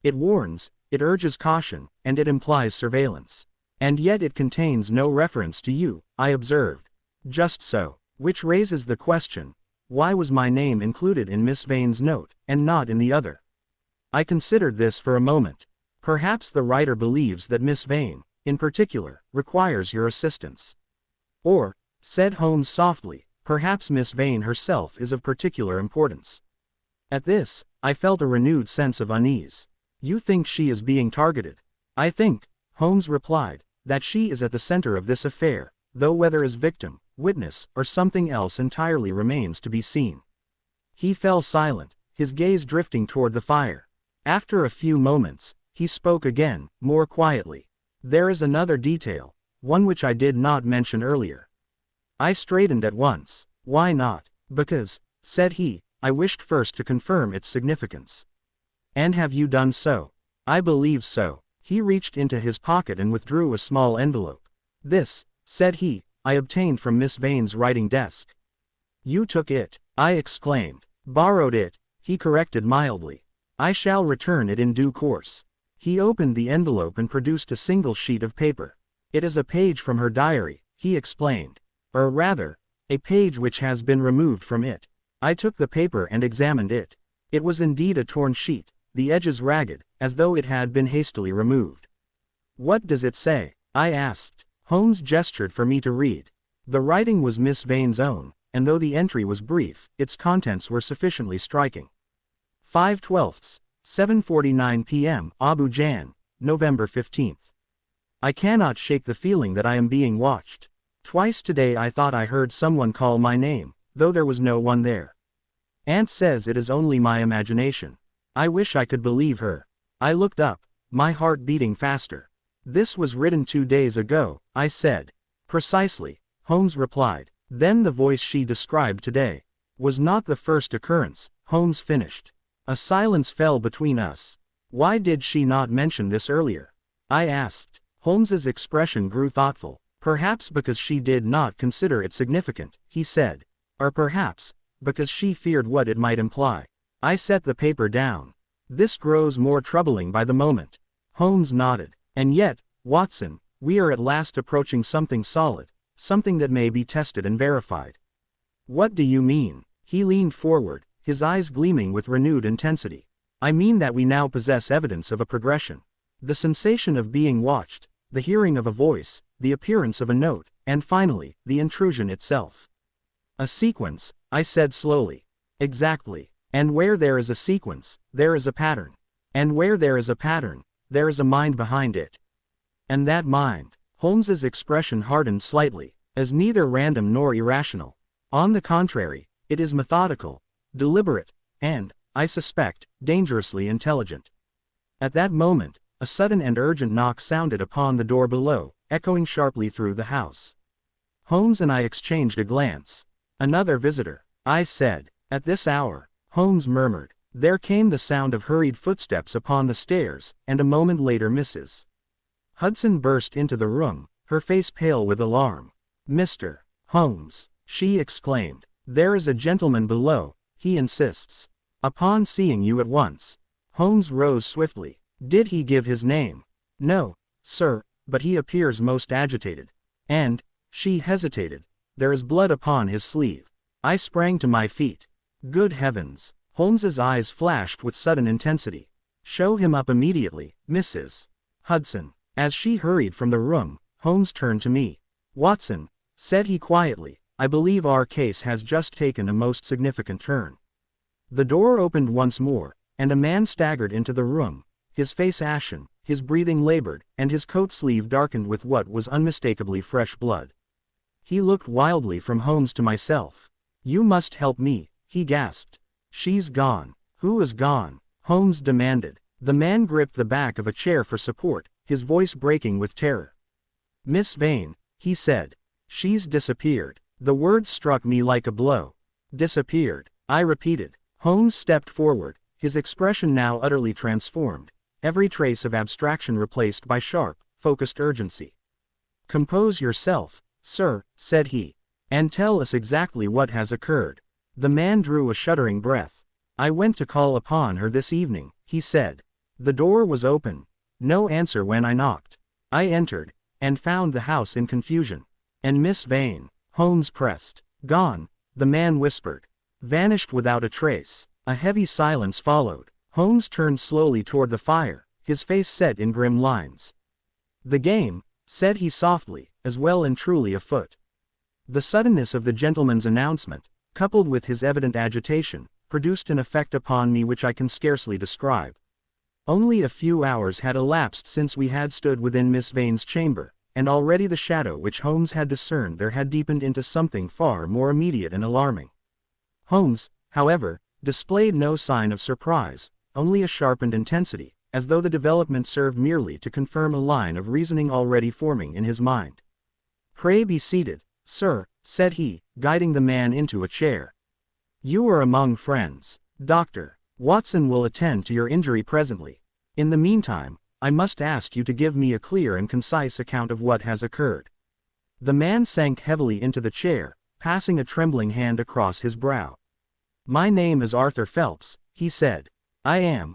Speaker 1: It warns, it urges caution, and it implies surveillance. And yet it contains no reference to you," I observed. "Just so. Which raises the question, why was my name included in Miss Vane's note, and not in the other?" I considered this for a moment. "Perhaps the writer believes that Miss Vane, in particular, requires your assistance. Or," said Holmes softly, "perhaps Miss Vane herself is of particular importance." At this, I felt a renewed sense of unease. "You think she is being targeted?" "I think," Holmes replied, "that she is at the center of this affair, though whether as victim, witness, or something else entirely remains to be seen." He fell silent, his gaze drifting toward the fire. After a few moments, he spoke again, more quietly. "There is another detail, one which I did not mention earlier." I straightened at once. "Why not?" "Because," said he, "I wished first to confirm its significance." "And have you done so?" "I believe so." He reached into his pocket and withdrew a small envelope. "This," said he, "I obtained from Miss Vane's writing desk." "You took it?" I exclaimed. "Borrowed it," he corrected mildly. "I shall return it in due course." He opened the envelope and produced a single sheet of paper. It is a page from her diary, he explained. Or rather, a page which has been removed from it. I took the paper and examined it. It was indeed a torn sheet, the edges ragged, as though it had been hastily removed. What does it say? I asked. Holmes gestured for me to read. The writing was Miss Vane's own, and though the entry was brief, its contents were sufficiently striking. 5/12, 7:49 p.m. Abu Jan, November 15th. I cannot shake the feeling that I am being watched. Twice today I thought I heard someone call my name, though there was no one there. Aunt says it is only my imagination. I wish I could believe her. I looked up, my heart beating faster. This was written 2 days ago, I said. Precisely, Holmes replied. Then the voice she described today was not the first occurrence, Holmes finished. A silence fell between us. Why did she not mention this earlier? I asked. Holmes's expression grew thoughtful. Perhaps because she did not consider it significant, he said. Or perhaps, because she feared what it might imply. I set the paper down. This grows more troubling by the moment. Holmes nodded. And yet, Watson, we are at last approaching something solid, something that may be tested and verified. What do you mean? He leaned forward, his eyes gleaming with renewed intensity. I mean that we now possess evidence of a progression. The sensation of being watched, the hearing of a voice, the appearance of a note, and finally, the intrusion itself. A sequence, I said slowly. Exactly. And where there is a sequence, there is a pattern. And where there is a pattern, there is a mind behind it. And that mind, Holmes's expression hardened slightly, is neither random nor irrational. On the contrary, it is methodical, deliberate, and, I suspect, dangerously intelligent. At that moment, a sudden and urgent knock sounded upon the door below, echoing sharply through the house. Holmes and I exchanged a glance. Another visitor, I said. At this hour, Holmes murmured. There came the sound of hurried footsteps upon the stairs, and a moment later Mrs. Hudson burst into the room, her face pale with alarm. Mr. Holmes, she exclaimed. There is a gentleman below, he insists. Upon seeing you at once. Holmes rose swiftly. Did he give his name? No, sir, but he appears most agitated. And, she hesitated. There is blood upon his sleeve. I sprang to my feet. Good heavens! Holmes's eyes flashed with sudden intensity. Show him up immediately, Mrs. Hudson. As she hurried from the room, Holmes turned to me. Watson, said he quietly, I believe our case has just taken a most significant turn. The door opened once more, and a man staggered into the room, his face ashen, his breathing labored, and his coat sleeve darkened with what was unmistakably fresh blood. He looked wildly from Holmes to myself. You must help me, he gasped. She's gone. Who is gone? Holmes demanded. The man gripped the back of a chair for support, his voice breaking with terror. Miss Vane, he said. She's disappeared. The words struck me like a blow. Disappeared, I repeated. Holmes stepped forward, his expression now utterly transformed, every trace of abstraction replaced by sharp, focused urgency. Compose yourself, sir, said he, and tell us exactly what has occurred. The man drew a shuddering breath. I went to call upon her this evening, he said. The door was open. No answer when I knocked. I entered, and found the house in confusion. And Miss Vane, Holmes pressed. Gone, the man whispered. Vanished without a trace. A heavy silence followed. Holmes turned slowly toward the fire, his face set in grim lines. The game, said he softly, is well and truly afoot. The suddenness of the gentleman's announcement, coupled with his evident agitation, produced an effect upon me which I can scarcely describe. Only a few hours had elapsed since we had stood within Miss Vane's chamber, and already the shadow which Holmes had discerned there had deepened into something far more immediate and alarming. Holmes, however, displayed no sign of surprise, only a sharpened intensity, as though the development served merely to confirm a line of reasoning already forming in his mind. Pray be seated, sir, said he, guiding the man into a chair. You are among friends. Dr. Watson will attend to your injury presently. In the meantime, I must ask you to give me a clear and concise account of what has occurred. The man sank heavily into the chair, passing a trembling hand across his brow. My name is Arthur Phelps, he said. I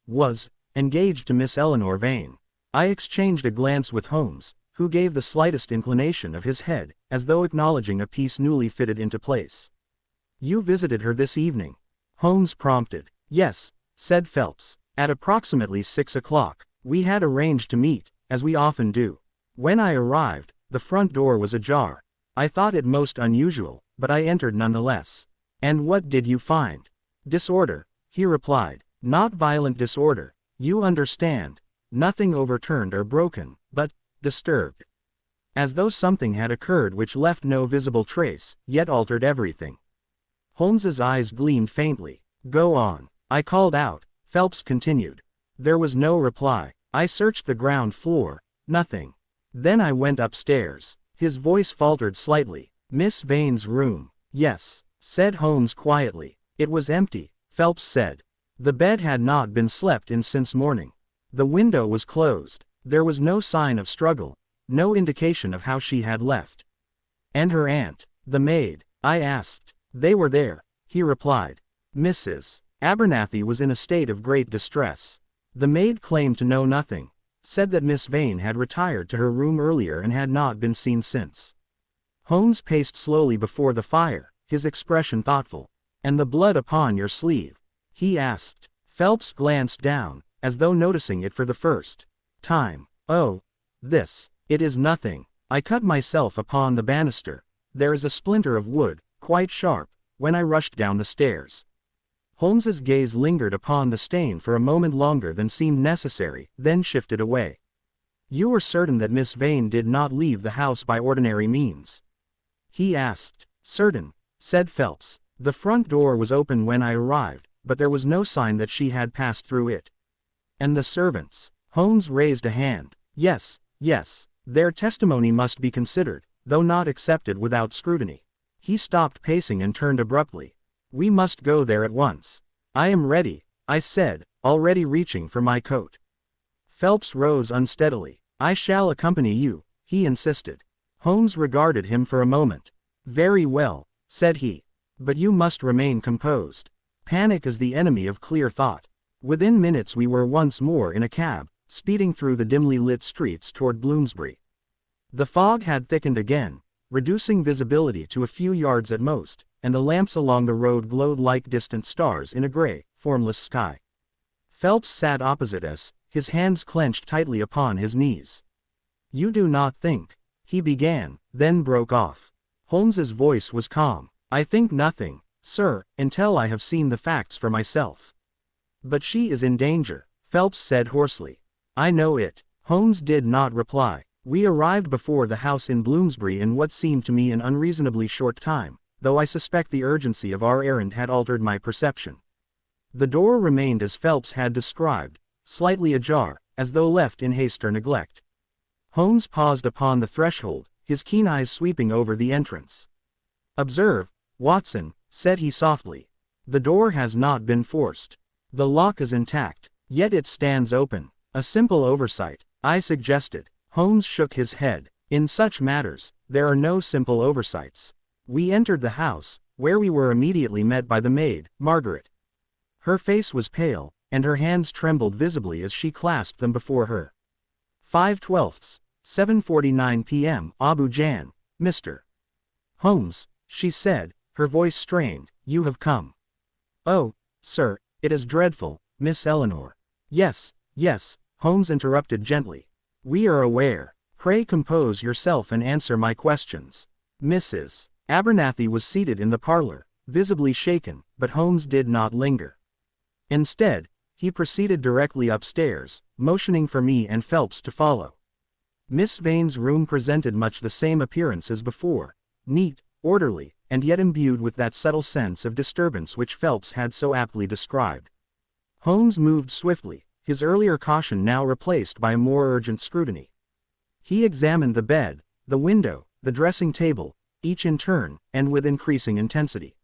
Speaker 1: was engaged to Miss Eleanor Vane. I exchanged a glance with Holmes, who gave the slightest inclination of his head, as though acknowledging a piece newly fitted into place. You visited her this evening? Holmes prompted. Yes, said Phelps. At approximately 6 o'clock, we had arranged to meet, as we often do. When I arrived, the front door was ajar. I thought it most unusual, but I entered nonetheless. And what did you find? Disorder, he replied. Not violent disorder, you understand. Nothing overturned or broken, but disturbed. As though something had occurred which left no visible trace, yet altered everything. Holmes's eyes gleamed faintly. Go on, I called out. Phelps continued. There was no reply. I searched the ground floor. Nothing. Then I went upstairs. His voice faltered slightly. Miss Vane's room. Yes, said Holmes quietly. It was empty, Phelps said. The bed had not been slept in since morning. The window was closed. There was no sign of struggle, no indication of how she had left. And her aunt, the maid, I asked. They were there, he replied. Mrs. Abernathy was in a state of great distress. The maid claimed to know nothing, said that Miss Vane had retired to her room earlier and had not been seen since. Holmes paced slowly before the fire, his expression thoughtful. And the blood upon your sleeve? He asked. Phelps glanced down, as though noticing it for the first time. Oh, this. It is nothing. I cut myself upon the banister. There is a splinter of wood, quite sharp, when I rushed down the stairs. Holmes's gaze lingered upon the stain for a moment longer than seemed necessary, then shifted away. You are certain that Miss Vane did not leave the house by ordinary means? He asked. Certain, said Phelps. The front door was open when I arrived, but there was no sign that she had passed through it. And the servants? Holmes raised a hand. Yes, yes. Their testimony must be considered, though not accepted without scrutiny. He stopped pacing and turned abruptly. We must go there at once. I am ready, I said, already reaching for my coat. Phelps rose unsteadily. I shall accompany you, he insisted. Holmes regarded him for a moment. Very well, said he. But you must remain composed. Panic is the enemy of clear thought. Within minutes we were once more in a cab, speeding through the dimly lit streets toward Bloomsbury. The fog had thickened again, reducing visibility to a few yards at most, and the lamps along the road glowed like distant stars in a gray, formless sky. Phelps sat opposite us, his hands clenched tightly upon his knees. You do not think, he began, then broke off. Holmes's voice was calm. I think nothing, sir, until I have seen the facts for myself. But she is in danger, Phelps said hoarsely. I know it. Holmes did not reply. We arrived before the house in Bloomsbury in what seemed to me an unreasonably short time, though I suspect the urgency of our errand had altered my perception. The door remained as Phelps had described, slightly ajar, as though left in haste or neglect. Holmes paused upon the threshold, his keen eyes sweeping over the entrance. Observe, Watson, said he softly. The door has not been forced. The lock is intact, yet it stands open. A simple oversight, I suggested. Holmes shook his head. In such matters, there are no simple oversights. We entered the house, where we were immediately met by the maid, Margaret. Her face was pale, and her hands trembled visibly as she clasped them before her. 5/12, 7:49 p.m. Abu Jan, Mr. Holmes, she said, her voice strained. You have come. Oh, sir, it is dreadful, Miss Eleanor. Yes, yes, Holmes interrupted gently. We are aware. Pray compose yourself and answer my questions. Mrs. Abernathy was seated in the parlor, visibly shaken, but Holmes did not linger. Instead, he proceeded directly upstairs, motioning for me and Phelps to follow. Miss Vane's room presented much the same appearance as before, neat, orderly, and yet imbued with that subtle sense of disturbance which Phelps had so aptly described. Holmes moved swiftly, his earlier caution now replaced by a more urgent scrutiny. He examined the bed, the window, the dressing table, each in turn, and with increasing intensity.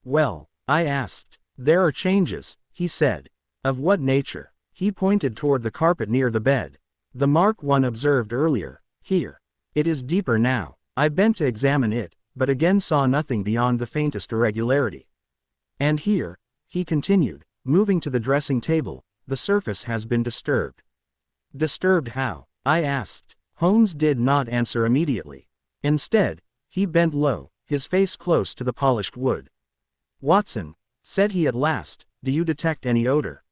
Speaker 1: Well, I asked. There are changes, he said. Of what nature? He pointed toward the carpet near the bed. The mark one observed earlier, here. It is deeper now. I bent to examine it, but again saw nothing beyond the faintest irregularity. And here, he continued, moving to the dressing table, the surface has been disturbed. Disturbed how? I asked. Holmes did not answer immediately. Instead, he bent low, his face close to the polished wood. Watson, said he at last, do you detect any odor?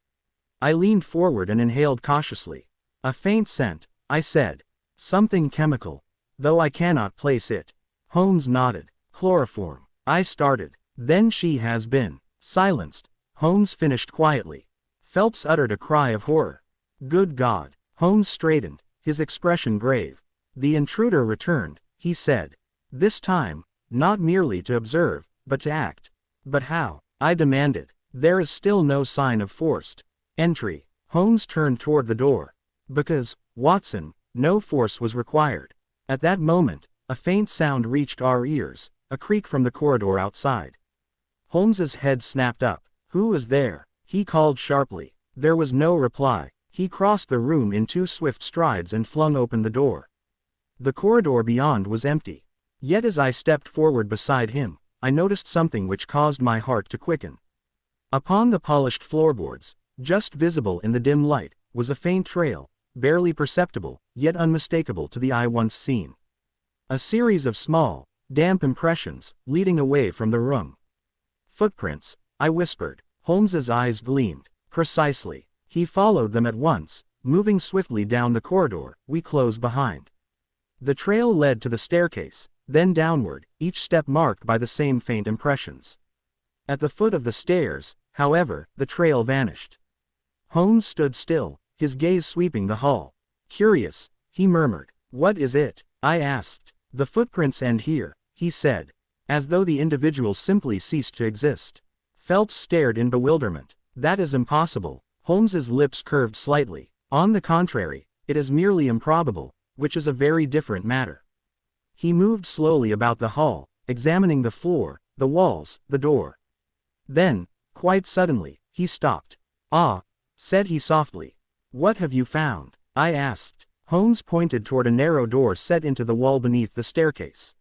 Speaker 1: I leaned forward and inhaled cautiously. A faint scent, I said. Something chemical, though I cannot place it. Holmes nodded. Chloroform. I started. Then she has been silenced. Holmes finished quietly. Phelps uttered a cry of horror. Good God. Holmes straightened, his expression grave. The intruder returned, he said. This time, not merely to observe, but to act. But how? I demanded. There is still no sign of forced entry. Holmes turned toward the door. Because, Watson, no force was required. At that moment, a faint sound reached our ears, a creak from the corridor outside. Holmes's head snapped up. Who is there? He called sharply. There was no reply. He crossed the room in 2 swift strides and flung open the door. The corridor beyond was empty. Yet as I stepped forward beside him, I noticed something which caused my heart to quicken. Upon the polished floorboards, just visible in the dim light, was a faint trail, barely perceptible, yet unmistakable to the eye once seen. A series of small, damp impressions, leading away from the room. Footprints, I whispered. Holmes's eyes gleamed. Precisely. He followed them at once, moving swiftly down the corridor, we closed behind. The trail led to the staircase, then downward, each step marked by the same faint impressions. At the foot of the stairs, however, the trail vanished. Holmes stood still, his gaze sweeping the hall. Curious, he murmured. What is it? I asked. The footprints end here, he said, as though the individual simply ceased to exist. Phelps stared in bewilderment. That is impossible. Holmes's lips curved slightly. On the contrary, it is merely improbable, which is a very different matter. He moved slowly about the hall, examining the floor, the walls, the door. Then, quite suddenly, he stopped. Ah, said he softly. What have you found? I asked. Holmes pointed toward a narrow door set into the wall beneath the staircase.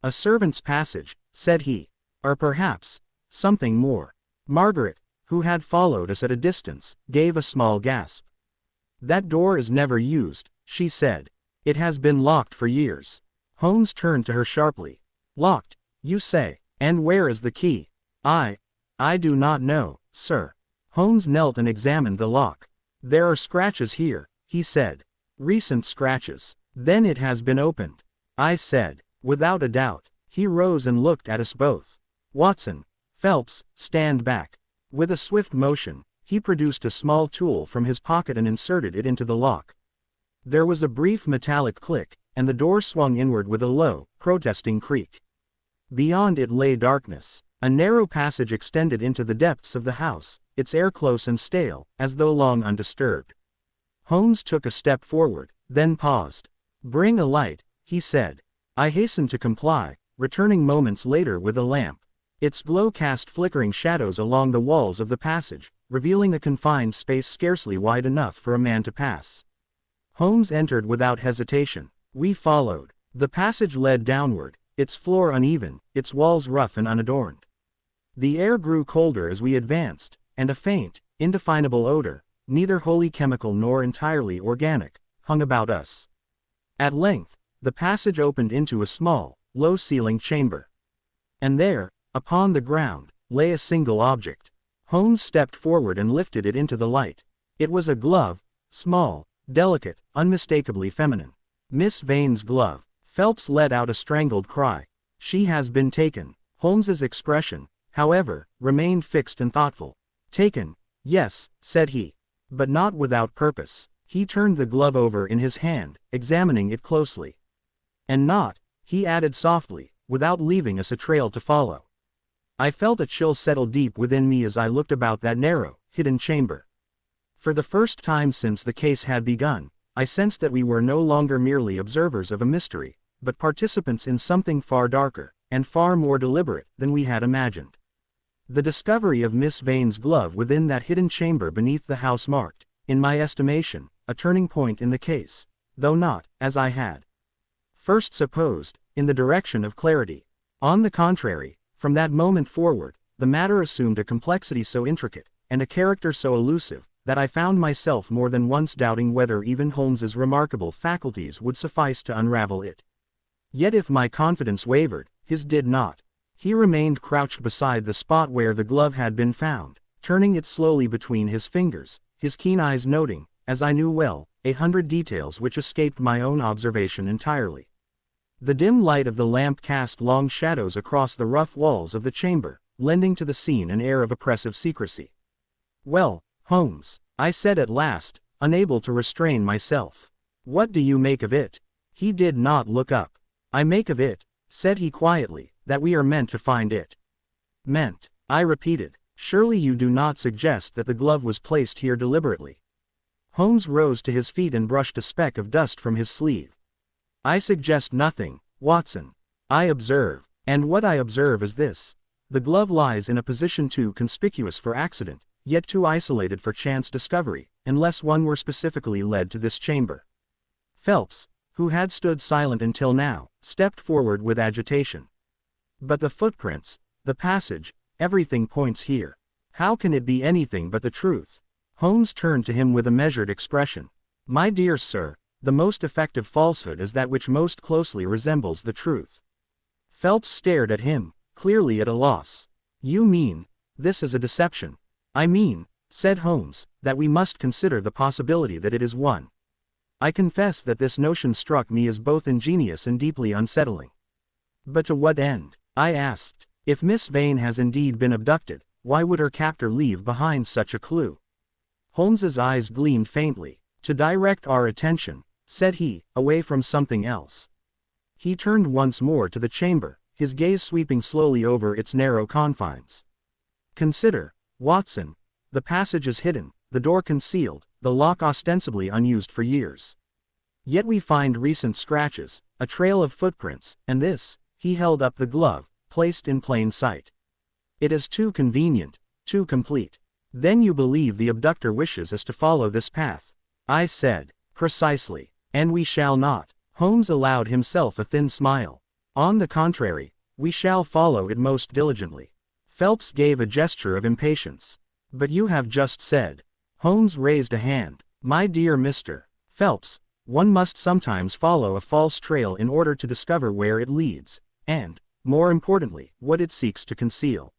Speaker 1: A servant's passage, said he. Or perhaps, something more. Margaret, who had followed us at a distance, gave a small gasp. That door is never used, she said. It has been locked for years. Holmes turned to her sharply. Locked, you say? And where is the key? I do not know, sir. Holmes knelt and examined the lock. There are scratches here, he said. Recent scratches. Then it has been opened. I said. Without a doubt. He rose and looked at us both. Watson. Phelps, stand back. With a swift motion, he produced a small tool from his pocket and inserted it into the lock. There was a brief metallic click, and the door swung inward with a low, protesting creak. Beyond it lay darkness. A narrow passage extended into the depths of the house, its air close and stale, as though long undisturbed. Holmes took a step forward, then paused. Bring a light, he said. I hastened to comply, returning moments later with a lamp. Its glow cast flickering shadows along the walls of the passage, revealing a confined space scarcely wide enough for a man to pass. Holmes entered without hesitation. We followed. The passage led downward, its floor uneven, its walls rough and unadorned. The air grew colder as we advanced, and a faint, indefinable odor, neither wholly chemical nor entirely organic, hung about us. At length, the passage opened into a small, low-ceilinged chamber. And there, upon the ground, lay a single object. Holmes stepped forward and lifted it into the light. It was a glove, small, delicate, unmistakably feminine. Miss Vane's glove. Phelps let out a strangled cry. She has been taken. Holmes's expression, however, remained fixed and thoughtful. Taken, yes, said he. But not without purpose. He turned the glove over in his hand, examining it closely. And not, he added softly, without leaving us a trail to follow. I felt a chill settle deep within me as I looked about that narrow, hidden chamber. For the first time since the case had begun, I sensed that we were no longer merely observers of a mystery, but participants in something far darker, and far more deliberate, than we had imagined. The discovery of Miss Vane's glove within that hidden chamber beneath the house marked, in my estimation, a turning point in the case, though not, as I had first supposed, in the direction of clarity. On the contrary, from that moment forward, the matter assumed a complexity so intricate, and a character so elusive, that I found myself more than once doubting whether even Holmes's remarkable faculties would suffice to unravel it. Yet if my confidence wavered, his did not. He remained crouched beside the spot where the glove had been found, turning it slowly between his fingers, his keen eyes noting, as I knew well, 100 details which escaped my own observation entirely. The dim light of the lamp cast long shadows across the rough walls of the chamber, lending to the scene an air of oppressive secrecy. "Well, Holmes," I said at last, unable to restrain myself. "What do you make of it?" He did not look up. "I make of it," said he quietly, "that we are meant to find it." "Meant," I repeated. "Surely you do not suggest that the glove was placed here deliberately?" Holmes rose to his feet and brushed a speck of dust from his sleeve. "I suggest nothing, Watson. I observe, and what I observe is this. The glove lies in a position too conspicuous for accident, yet too isolated for chance discovery, unless one were specifically led to this chamber." Phelps, who had stood silent until now, stepped forward with agitation. "But the footprints, the passage, everything points here. How can it be anything but the truth?" Holmes turned to him with a measured expression. "My dear sir, the most effective falsehood is that which most closely resembles the truth." Phelps stared at him, clearly at a loss. "You mean, this is a deception?" "I mean," said Holmes, "that we must consider the possibility that it is one." I confess that this notion struck me as both ingenious and deeply unsettling. "But to what end?" I asked. "If Miss Vane has indeed been abducted, why would her captor leave behind such a clue?" Holmes's eyes gleamed faintly. "To direct our attention," said he, "away from something else." He turned once more to the chamber, his gaze sweeping slowly over its narrow confines. "Consider, Watson. The passage is hidden, the door concealed, the lock ostensibly unused for years. Yet we find recent scratches, a trail of footprints, and this," he held up the glove, "placed in plain sight. It is too convenient, too complete." "Then you believe the abductor wishes us to follow this path?" I said. "Precisely. And we shall not." Holmes allowed himself a thin smile. "On the contrary, we shall follow it most diligently." Phelps gave a gesture of impatience. "But you have just said." Holmes raised a hand. "My dear Mr. Phelps, one must sometimes follow a false trail in order to discover where it leads, and, more importantly, what it seeks to conceal."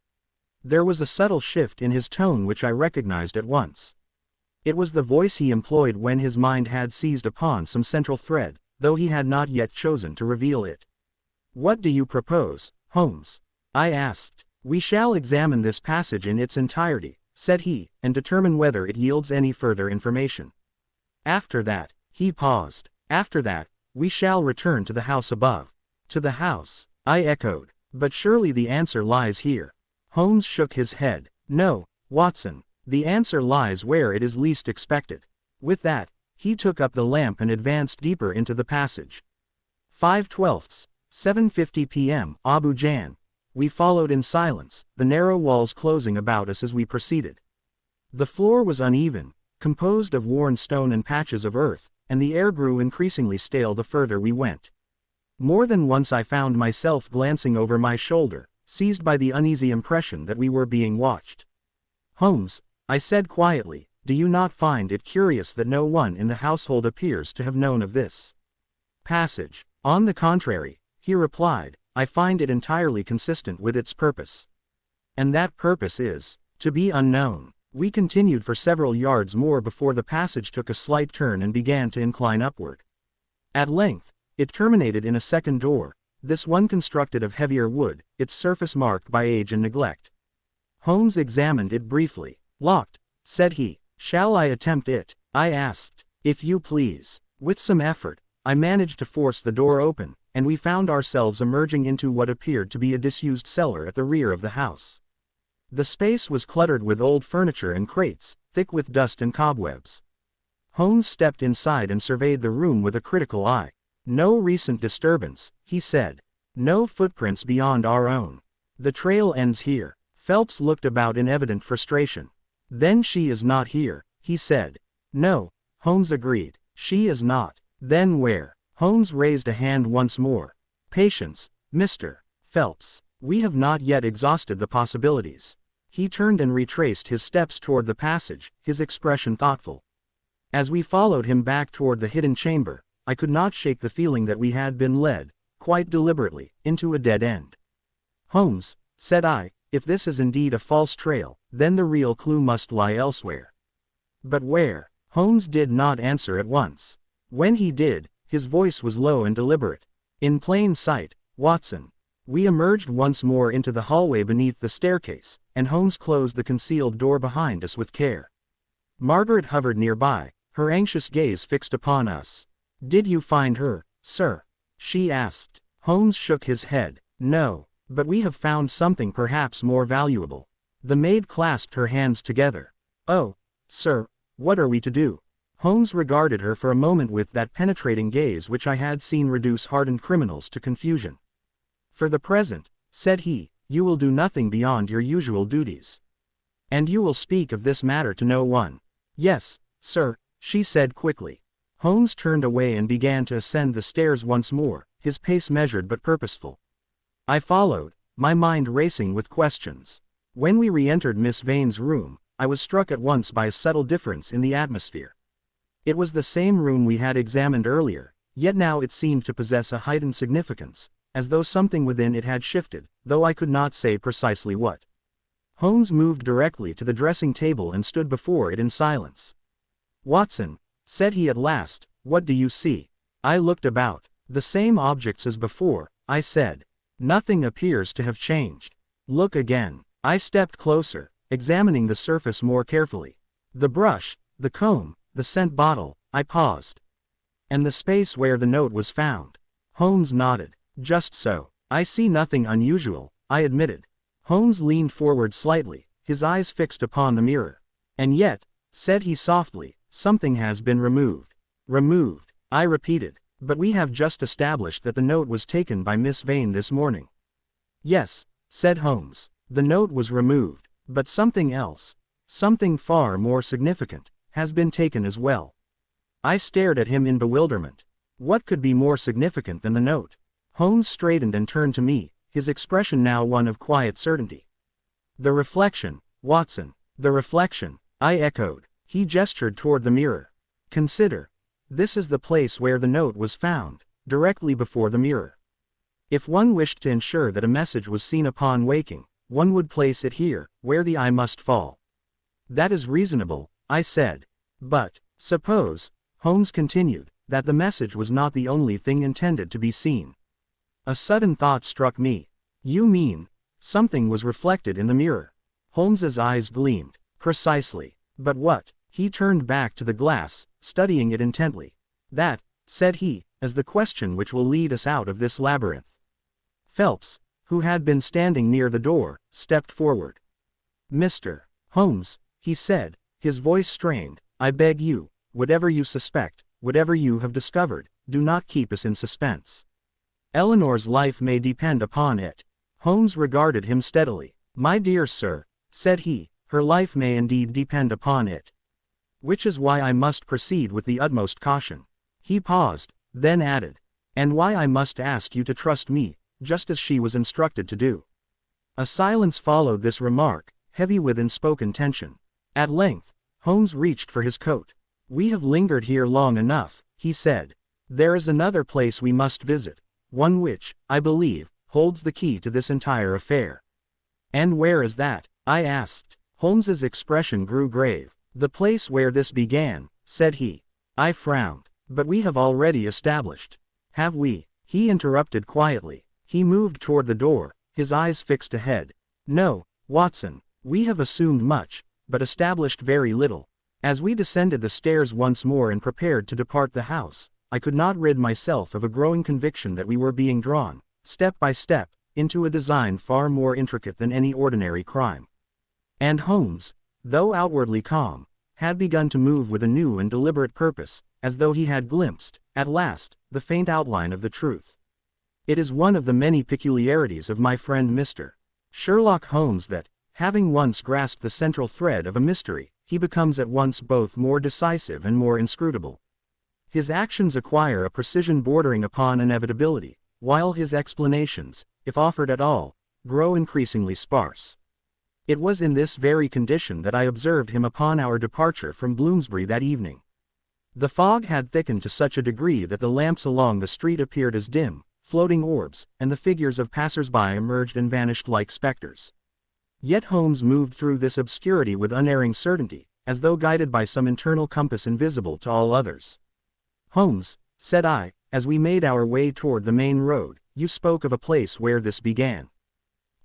Speaker 1: There was a subtle shift in his tone which I recognized at once. It was the voice he employed when his mind had seized upon some central thread, though he had not yet chosen to reveal it. "What do you propose, Holmes?" I asked. "We shall examine this passage in its entirety," said he, "and determine whether it yields any further information. After that," he paused, "after that, we shall return to the house above." "To the house," I echoed. "But surely the answer lies here." Holmes shook his head. "No, Watson, the answer lies where it is least expected." With that, he took up the lamp and advanced deeper into the passage. 5/12, 7:50 p.m. Abu Jan. We followed in silence, the narrow walls closing about us as we proceeded. The floor was uneven, composed of worn stone and patches of earth, and the air grew increasingly stale the further we went. More than once I found myself glancing over my shoulder, seized by the uneasy impression that we were being watched. "Holmes," I said quietly, "do you not find it curious that no one in the household appears to have known of this passage?" "On the contrary," he replied, "I find it entirely consistent with its purpose." "And that purpose is to be unknown." We continued for several yards more before the passage took a slight turn and began to incline upward. At length, it terminated in a second door, this one constructed of heavier wood, its surface marked by age and neglect. Holmes examined it briefly. "Locked," said he. "Shall I attempt it?" I asked. "If you please." With some effort, I managed to force the door open, and we found ourselves emerging into what appeared to be a disused cellar at the rear of the house. The space was cluttered with old furniture and crates, thick with dust and cobwebs. Holmes stepped inside and surveyed the room with a critical eye. "No recent disturbance," he said. "No footprints beyond our own. The trail ends here." Phelps looked about in evident frustration. "Then she is not here," he said. "No," Holmes agreed. "She is not." "Then where?" Holmes raised a hand once more. "Patience, Mr. Phelps. We have not yet exhausted the possibilities." He turned and retraced his steps toward the passage, his expression thoughtful. As we followed him back toward the hidden chamber, I could not shake the feeling that we had been led, quite deliberately, into a dead end. "Holmes," said I, "if this is indeed a false trail, then the real clue must lie elsewhere." "But where?" Holmes did not answer at once. When he did, his voice was low and deliberate. "In plain sight, Watson." We emerged once more into the hallway beneath the staircase, and Holmes closed the concealed door behind us with care. Margaret hovered nearby, her anxious gaze fixed upon us. "Did you find her, sir?" she asked. Holmes shook his head. "No, but we have found something perhaps more valuable." The maid clasped her hands together. "Oh, sir, what are we to do?" Holmes regarded her for a moment with that penetrating gaze which I had seen reduce hardened criminals to confusion. "For the present," said he, "you will do nothing beyond your usual duties. And you will speak of this matter to no one." "Yes, sir," she said quickly. Holmes turned away and began to ascend the stairs once more, his pace measured but purposeful. I followed, my mind racing with questions. When we re-entered Miss Vane's room, I was struck at once by a subtle difference in the atmosphere. It was the same room we had examined earlier, yet now it seemed to possess a heightened significance, as though something within it had shifted, though I could not say precisely what. Holmes moved directly to the dressing table and stood before it in silence. "Watson," said he at last, "what do you see?" I looked about. "The same objects as before," I said. "Nothing appears to have changed." "Look again." I stepped closer, examining the surface more carefully. "The brush, the comb, the scent bottle." I paused. "And the space where the note was found." Holmes nodded. "Just so. I see nothing unusual," I admitted. Holmes leaned forward slightly, his eyes fixed upon the mirror. "And yet," said he softly, "something has been removed." "Removed," I repeated. "But we have just established that the note was taken by Miss Vane this morning." "Yes," said Holmes. "The note was removed, but something else, something far more significant, has been taken as well." I stared at him in bewilderment. What could be more significant than the note? Holmes straightened and turned to me, his expression now one of quiet certainty. "The reflection, Watson, the reflection," I echoed. He gestured toward the mirror. "Consider. This is the place where the note was found, directly before the mirror. If one wished to ensure that a message was seen upon waking, one would place it here, where the eye must fall." "That is reasonable," I said. "But, suppose," Holmes continued, "that the message was not the only thing intended to be seen." A sudden thought struck me. "You mean, something was reflected in the mirror?" Holmes's eyes gleamed. "Precisely. But what?" He turned back to the glass, studying it intently. "That," said he, "is the question which will lead us out of this labyrinth." Phelps, who had been standing near the door, stepped forward. "Mr. Holmes," he said, his voice strained, "I beg you, whatever you suspect, whatever you have discovered, do not keep us in suspense. Eleanor's life may depend upon it." Holmes regarded him steadily. "My dear sir," said he, "her life may indeed depend upon it. Which is why I must proceed with the utmost caution." He paused, then added, "And why I must ask you to trust me, just as she was instructed to do." A silence followed this remark, heavy with unspoken tension. At length, Holmes reached for his coat. "We have lingered here long enough," he said. "There is another place we must visit, one which, I believe, holds the key to this entire affair." "And where is that?" I asked. Holmes's expression grew grave. "The place where this began," said he. I frowned. "But we have already established." "Have we?" He interrupted quietly. He moved toward the door, his eyes fixed ahead. "No, Watson, we have assumed much, but established very little." As we descended the stairs once more and prepared to depart the house, I could not rid myself of a growing conviction that we were being drawn, step by step, into a design far more intricate than any ordinary crime. And Holmes, though outwardly calm, had begun to move with a new and deliberate purpose, as though he had glimpsed, at last, the faint outline of the truth. It is one of the many peculiarities of my friend Mr. Sherlock Holmes that, having once grasped the central thread of a mystery, he becomes at once both more decisive and more inscrutable. His actions acquire a precision bordering upon inevitability, while his explanations, if offered at all, grow increasingly sparse. It was in this very condition that I observed him upon our departure from Bloomsbury that evening. The fog had thickened to such a degree that the lamps along the street appeared as dim, floating orbs, and the figures of passers-by emerged and vanished like specters. Yet Holmes moved through this obscurity with unerring certainty, as though guided by some internal compass invisible to all others. "Holmes," said I, as we made our way toward the main road, "you spoke of a place where this began.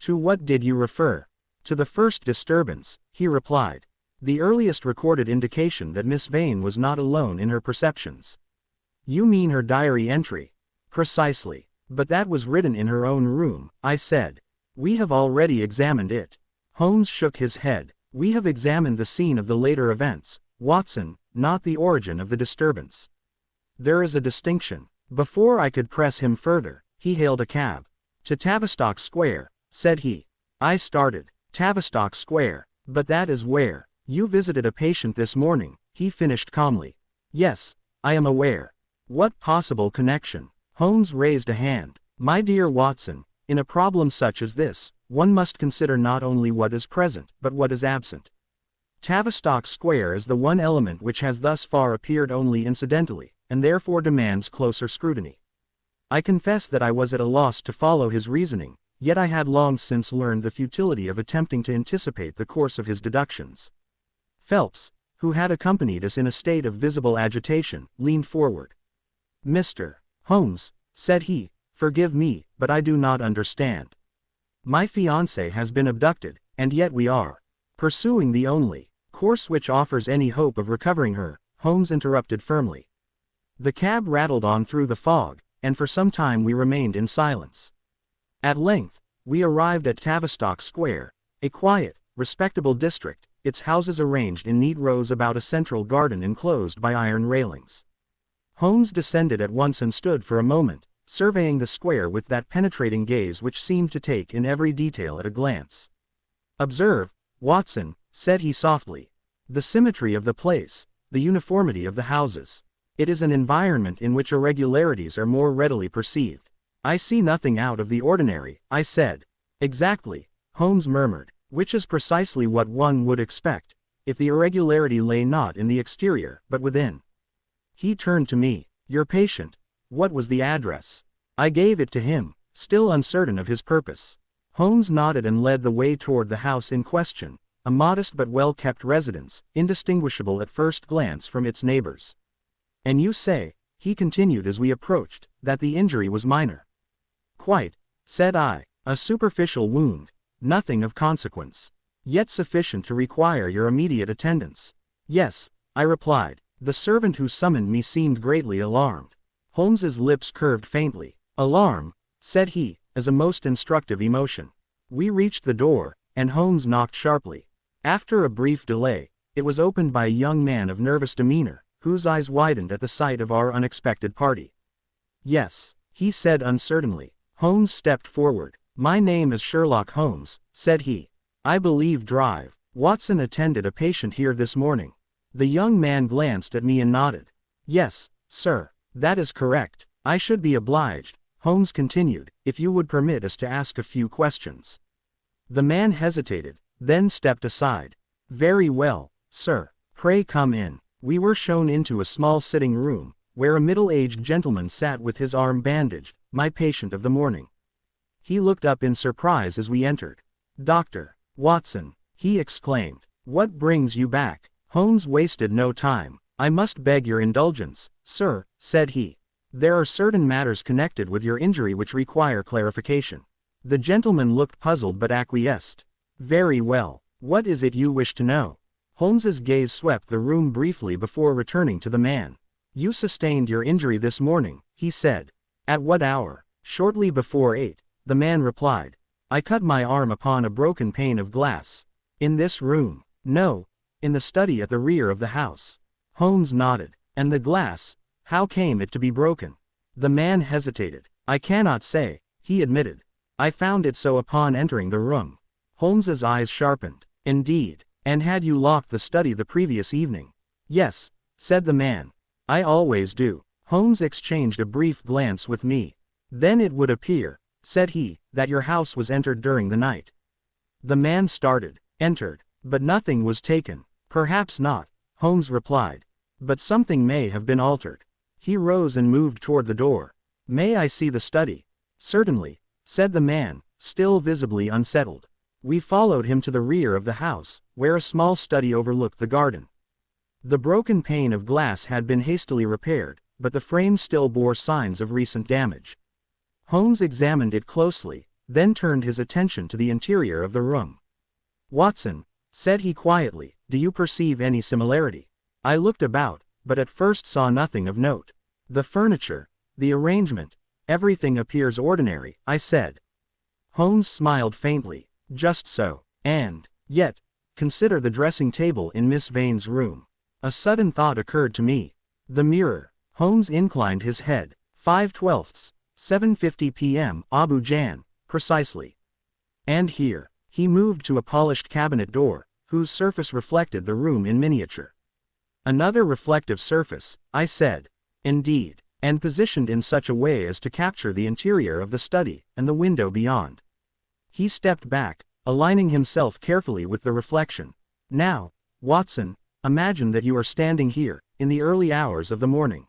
Speaker 1: To what did you refer?" "To the first disturbance," he replied. "The earliest recorded indication that Miss Vane was not alone in her perceptions." "You mean her diary entry?" "Precisely. But that was written in her own room," I said. "We have already examined it." Holmes shook his head. "We have examined the scene of the later events, Watson, not the origin of the disturbance. There is a distinction." Before I could press him further, he hailed a cab. "To Tavistock Square," said he. I started. "Tavistock Square, but that is where you visited a patient this morning," he finished calmly. "Yes, I am aware." "What possible connection?" Holmes raised a hand. "My dear Watson, in a problem such as this, one must consider not only what is present, but what is absent. Tavistock Square is the one element which has thus far appeared only incidentally, and therefore demands closer scrutiny." I confess that I was at a loss to follow his reasoning, yet I had long since learned the futility of attempting to anticipate the course of his deductions. Phelps, who had accompanied us in a state of visible agitation, leaned forward. "Mr. Holmes," said he, "forgive me, but I do not understand. My fiancée has been abducted, and yet we are pursuing the only course which offers any hope of recovering her," Holmes interrupted firmly. The cab rattled on through the fog, and for some time we remained in silence. At length, we arrived at Tavistock Square, a quiet, respectable district, its houses arranged in neat rows about a central garden enclosed by iron railings. Holmes descended at once and stood for a moment, surveying the square with that penetrating gaze which seemed to take in every detail at a glance. "Observe, Watson," said he softly, "the symmetry of the place, the uniformity of the houses. It is an environment in which irregularities are more readily perceived." "I see nothing out of the ordinary," I said. "Exactly," Holmes murmured, "which is precisely what one would expect, if the irregularity lay not in the exterior, but within." He turned to me. "Your patient, what was the address?" I gave it to him, still uncertain of his purpose. Holmes nodded and led the way toward the house in question, a modest but well-kept residence, indistinguishable at first glance from its neighbors. "And you say," he continued as we approached, "that the injury was minor?" "Quite," said I, "a superficial wound, nothing of consequence, yet sufficient to require your immediate attendance." "Yes," I replied. "The servant who summoned me seemed greatly alarmed." Holmes's lips curved faintly. "Alarm," said he, as a most instructive emotion. We reached the door, and Holmes knocked sharply. After a brief delay, it was opened by a young man of nervous demeanor, whose eyes widened at the sight of our unexpected party. "Yes," he said uncertainly. Holmes stepped forward. "My name is Sherlock Holmes," said he. "I believe Drive Watson attended a patient here this morning." The young man glanced at me and nodded. "Yes, sir, that is correct. I should be obliged," Holmes continued, "if you would permit us to ask a few questions." The man hesitated, then stepped aside. "Very well, sir. Pray come in." We were shown into a small sitting room, where a middle-aged gentleman sat with his arm bandaged, my patient of the morning. He looked up in surprise as we entered. "Dr. Watson," he exclaimed, "what brings you back?" Holmes wasted no time. "I must beg your indulgence, sir," said he. "There are certain matters connected with your injury which require clarification." The gentleman looked puzzled but acquiesced. "Very well. What is it you wish to know?" Holmes's gaze swept the room briefly before returning to the man. "You sustained your injury this morning," he said. "At what hour?" "Shortly before 8, the man replied. "I cut my arm upon a broken pane of glass." "In this room?" "No. In the study at the rear of the house." Holmes nodded. "And the glass, how came it to be broken?" The man hesitated. "I cannot say," he admitted. "I found it so upon entering the room." Holmes's eyes sharpened. "Indeed. And had you locked the study the previous evening?" "Yes," said the man. "I always do." Holmes exchanged a brief glance with me. "Then it would appear," said he, "that your house was entered during the night." The man started. Entered. But nothing was taken. Perhaps not, Holmes replied. But something may have been altered. He rose and moved toward the door. May I see the study? Certainly, said the man, still visibly unsettled. We followed him to the rear of the house, where a small study overlooked the garden. The broken pane of glass had been hastily repaired, but the frame still bore signs of recent damage. Holmes examined it closely, then turned his attention to the interior of the room. Watson, said he quietly, do you perceive any similarity? I looked about, but at first saw nothing of note. The furniture, the arrangement, everything appears ordinary, I said. Holmes smiled faintly. Just so. And, yet, consider the dressing table in Miss Vane's room. A sudden thought occurred to me. The mirror. Holmes inclined his head. 5/12, 7:50 p.m. Abu Jan, precisely. And here, he moved to a polished cabinet door, whose surface reflected the room in miniature. Another reflective surface, I said. Indeed, and positioned in such a way as to capture the interior of the study and the window beyond. He stepped back, aligning himself carefully with the reflection. Now, Watson, imagine that you are standing here, in the early hours of the morning.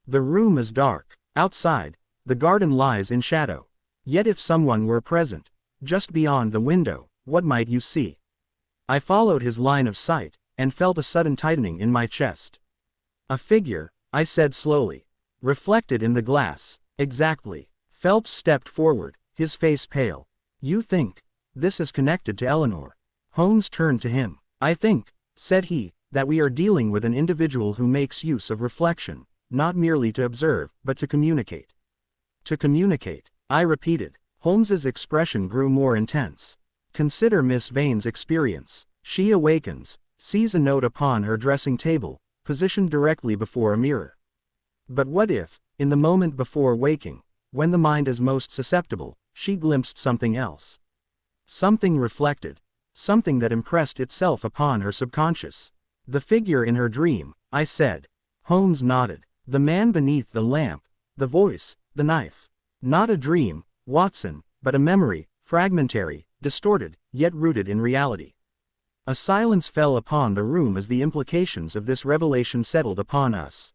Speaker 1: The room is dark. Outside, the garden lies in shadow. Yet if someone were present, just beyond the window, what might you see? I followed his line of sight, and felt a sudden tightening in my chest. A figure, I said slowly. Reflected in the glass. Exactly. Phelps stepped forward, his face pale. You think this is connected to Eleanor? Holmes turned to him. I think, said he, that we are dealing with an individual who makes use of reflection, not merely to observe, but to communicate. To communicate, I repeated. Holmes's expression grew more intense. Consider Miss Vane's experience. She awakens, sees a note upon her dressing table, positioned directly before a mirror. But what if, in the moment before waking, when the mind is most susceptible, she glimpsed something else? Something reflected. Something that impressed itself upon her subconscious. The figure in her dream, I said. Holmes nodded. The man beneath the lamp, the voice, the knife. Not a dream, Watson, but a memory, fragmentary, distorted, yet rooted in reality. A silence fell upon the room as the implications of this revelation settled upon us.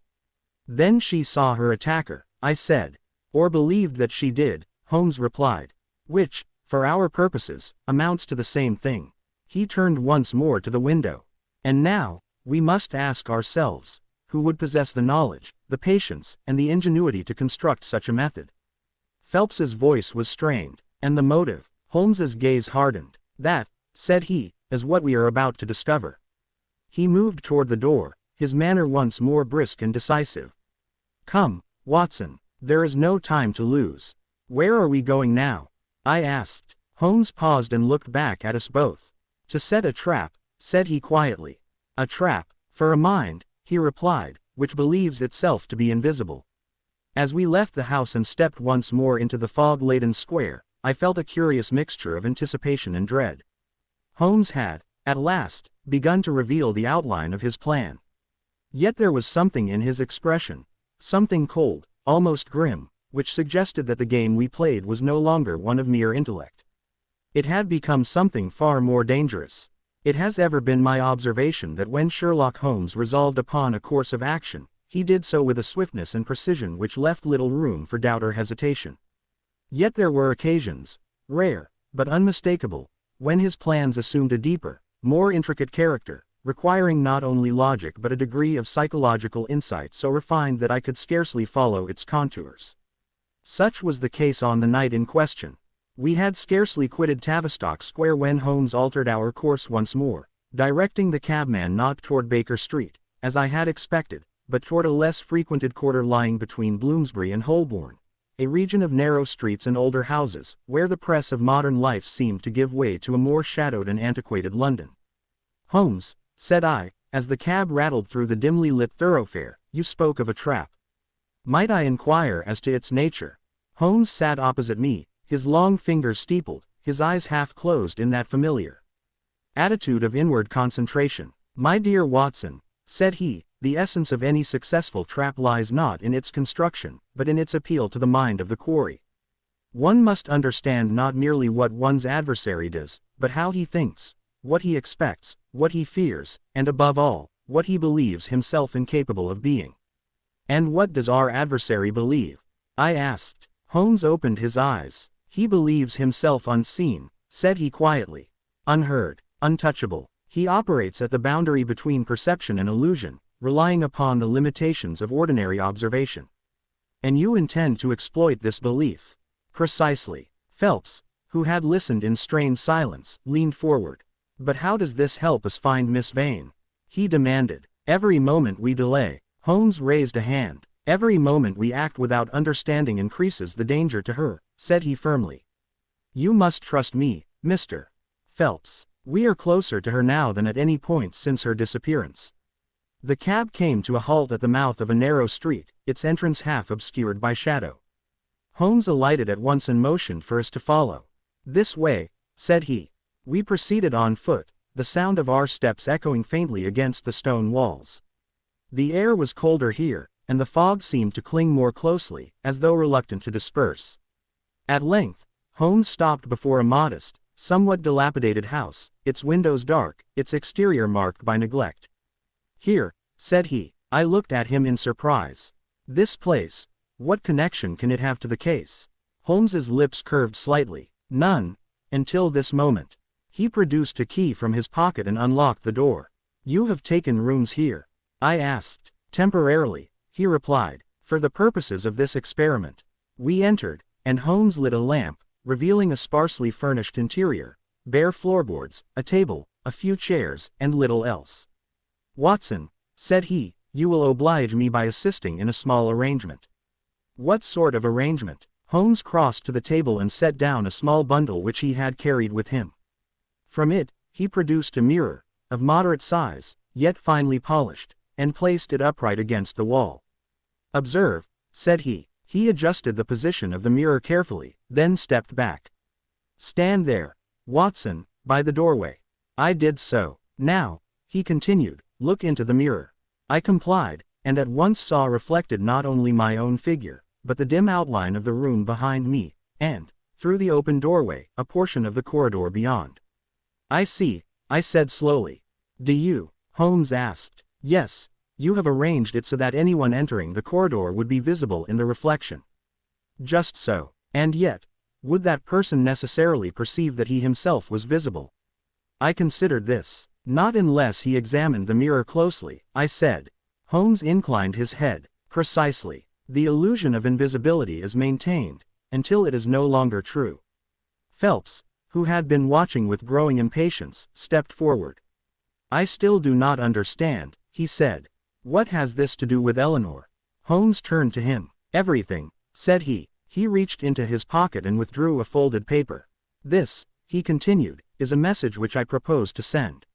Speaker 1: Then she saw her attacker, I said. Or believed that she did, Holmes replied. Which, for our purposes, amounts to the same thing. He turned once more to the window. And now, we must ask ourselves, who would possess the knowledge, the patience, and the ingenuity to construct such a method? Phelps's voice was strained. And the motive? Holmes's gaze hardened. That, said he, is what we are about to discover. He moved toward the door, his manner once more brisk and decisive. Come, Watson, there is no time to lose. Where are we going now? I asked. Holmes paused and looked back at us both. To set a trap, said he quietly. A trap, for a mind, he replied, which believes itself to be invisible. As we left the house and stepped once more into the fog-laden square, I felt a curious mixture of anticipation and dread. Holmes had, at last, begun to reveal the outline of his plan. Yet there was something in his expression, something cold, almost grim, which suggested that the game we played was no longer one of mere intellect. It had become something far more dangerous. It has ever been my observation that when Sherlock Holmes resolved upon a course of action, he did so with a swiftness and precision which left little room for doubt or hesitation. Yet there were occasions, rare, but unmistakable, when his plans assumed a deeper, more intricate character, requiring not only logic but a degree of psychological insight so refined that I could scarcely follow its contours. Such was the case on the night in question. We had scarcely quitted Tavistock Square when Holmes altered our course once more, directing the cabman not toward Baker Street, as I had expected, but toward a less frequented quarter lying between Bloomsbury and Holborn, a region of narrow streets and older houses, where the press of modern life seemed to give way to a more shadowed and antiquated London. Holmes, said I, as the cab rattled through the dimly lit thoroughfare, you spoke of a trap. Might I inquire as to its nature? Holmes sat opposite me, his long fingers steepled, his eyes half closed in that familiar attitude of inward concentration. My dear Watson, said he, the essence of any successful trap lies not in its construction, but in its appeal to the mind of the quarry. One must understand not merely what one's adversary does, but how he thinks. what he expects, what he fears, and above all, what he believes himself incapable of being. And what does our adversary believe? I asked. Holmes opened his eyes. He believes himself unseen, said he quietly. Unheard, untouchable. He operates at the boundary between perception and illusion, relying upon the limitations of ordinary observation. And you intend to exploit this belief? Precisely. Phelps, who had listened in strained silence, leaned forward. But how does this help us find Miss Vane? He demanded. Every moment we delay. Holmes raised a hand. Every moment we act without understanding increases the danger to her, said he firmly. You must trust me, Mr. Phelps. We are closer to her now than at any point since her disappearance. The cab came to a halt at the mouth of a narrow street, its entrance half obscured by shadow. Holmes alighted at once and motioned for us to follow. This way, said he. We proceeded on foot, the sound of our steps echoing faintly against the stone walls. The air was colder here, and the fog seemed to cling more closely, as though reluctant to disperse. At length, Holmes stopped before a modest, somewhat dilapidated house, its windows dark, its exterior marked by neglect. Here, said he. I looked at him in surprise. This place, what connection can it have to the case? Holmes's lips curved slightly. None, until this moment. He produced a key from his pocket and unlocked the door. You have taken rooms here? I asked. Temporarily, he replied, for the purposes of this experiment. We entered, and Holmes lit a lamp, revealing a sparsely furnished interior, bare floorboards, a table, a few chairs, and little else. Watson, said he, you will oblige me by assisting in a small arrangement. What sort of arrangement? Holmes crossed to the table and set down a small bundle which he had carried with him. From it, he produced a mirror, of moderate size, yet finely polished, and placed it upright against the wall. Observe, said he. He adjusted the position of the mirror carefully, then stepped back. Stand there, Watson, by the doorway. I did so. Now, he continued, look into the mirror. I complied, and at once saw reflected not only my own figure, but the dim outline of the room behind me, and, through the open doorway, a portion of the corridor beyond. I see, I said slowly. Do you? Holmes asked. Yes, you have arranged it so that anyone entering the corridor would be visible in the reflection. Just so. And yet, would that person necessarily perceive that he himself was visible? I considered this. Not unless he examined the mirror closely, I said. Holmes inclined his head. Precisely. The illusion of invisibility is maintained, until it is no longer true. Phelps, who had been watching with growing impatience, stepped forward. I still do not understand, he said. What has this to do with Eleanor? Holmes turned to him. Everything, said he. He reached into his pocket and withdrew a folded paper. This, he continued, is a message which I propose to send.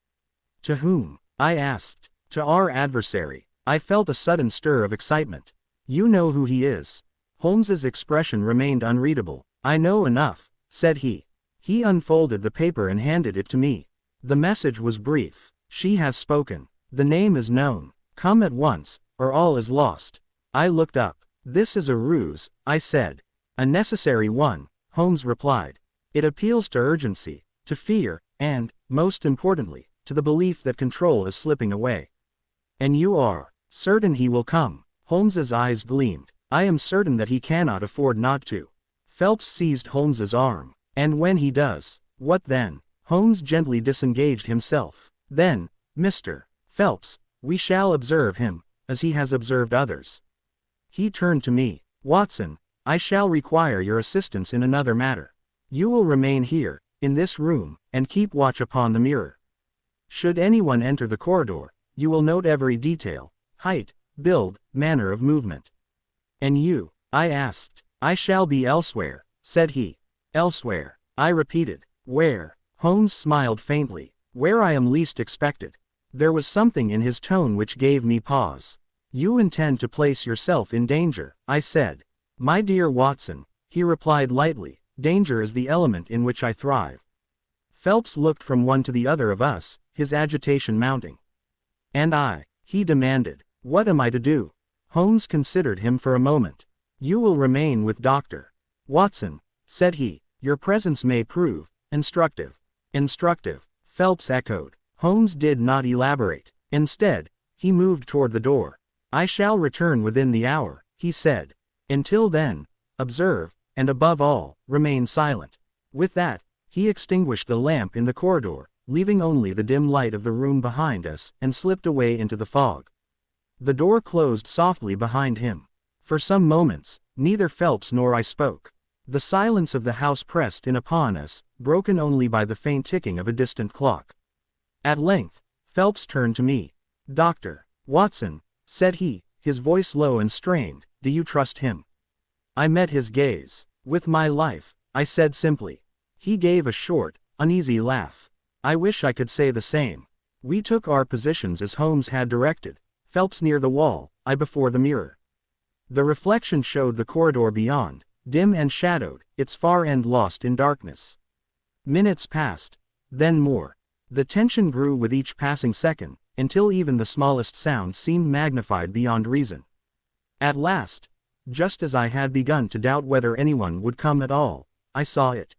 Speaker 1: To whom? I asked. To our adversary. I felt a sudden stir of excitement. You know who he is. Holmes's expression remained unreadable. I know enough, said he. He unfolded the paper and handed it to me. The message was brief. She has spoken. The name is known. Come at once, or all is lost. I looked up. This is a ruse, I said. A necessary one, Holmes replied. It appeals to urgency, to fear, and, most importantly, to the belief that control is slipping away. And you are certain he will come? Holmes's eyes gleamed. I am certain that he cannot afford not to. Phelps seized Holmes's arm. And when he does, what then? Holmes gently disengaged himself. Then, Mr. Phelps, we shall observe him, as he has observed others. He turned to me. Watson, I shall require your assistance in another matter. You will remain here, in this room, and keep watch upon the mirror. Should anyone enter the corridor, you will note every detail, height, build, manner of movement. And you? I asked. I shall be elsewhere, said he. Elsewhere, I repeated. Where? Holmes smiled faintly. Where I am least expected. There was something in his tone which gave me pause. You intend to place yourself in danger, I said. My dear Watson, he replied lightly, danger is the element in which I thrive. Phelps looked from one to the other of us, his agitation mounting. And I? He demanded. What am I to do? Holmes considered him for a moment. You will remain with Dr. Watson, said he. Your presence may prove instructive. Instructive. Phelps echoed. Holmes did not elaborate. Instead, he moved toward the door. I shall return within the hour, he said. Until then, observe, and above all, remain silent. With that, he extinguished the lamp in the corridor, leaving only the dim light of the room behind us, and slipped away into the fog. The door closed softly behind him. For some moments, neither Phelps nor I spoke. The silence of the house pressed in upon us, broken only by the faint ticking of a distant clock. At length, Phelps turned to me. "Dr. Watson," said he, his voice low and strained, "do you trust him?" I met his gaze. "With my life," I said simply. He gave a short, uneasy laugh. I wish I could say the same. We took our positions as Holmes had directed, Phelps near the wall, I before the mirror. The reflection showed the corridor beyond, dim and shadowed, its far end lost in darkness. Minutes passed, then more. The tension grew with each passing second, until even the smallest sound seemed magnified beyond reason. At last, just as I had begun to doubt whether anyone would come at all, I saw it.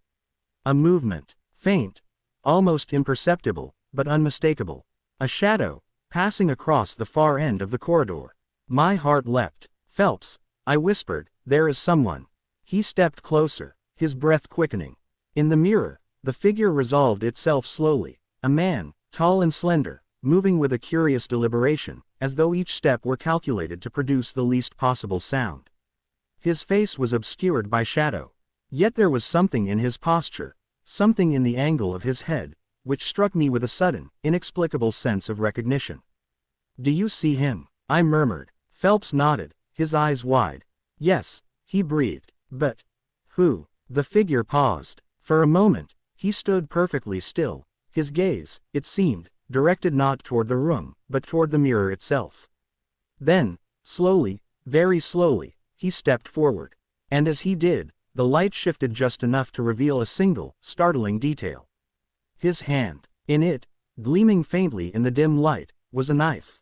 Speaker 1: A movement, faint, almost imperceptible, but unmistakable. A shadow, passing across the far end of the corridor. My heart leapt. "Phelps," I whispered, "there is someone." He stepped closer, his breath quickening. In the mirror, the figure resolved itself slowly. A man, tall and slender, moving with a curious deliberation, as though each step were calculated to produce the least possible sound. His face was obscured by shadow. Yet there was something in his posture, something in the angle of his head, which struck me with a sudden, inexplicable sense of recognition. "Do you see him?" I murmured. Phelps nodded, his eyes wide. "Yes," he breathed. "But who?" The figure paused. For a moment, he stood perfectly still, his gaze, it seemed, directed not toward the room, but toward the mirror itself. Then, slowly, very slowly, he stepped forward. And as he did, the light shifted just enough to reveal a single, startling detail. His hand. In it, gleaming faintly in the dim light, was a knife.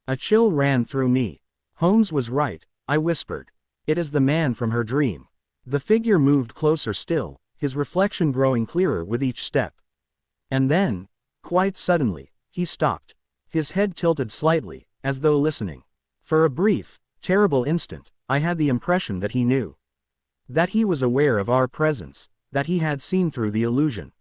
Speaker 1: A chill ran through me. Holmes was right, I whispered. It is the man from her dream. The figure moved closer still, his reflection growing clearer with each step. And then, quite suddenly, he stopped. His head tilted slightly, as though listening. For a brief, terrible instant, I had the impression that he knew. That he was aware of our presence, that he had seen through the illusion.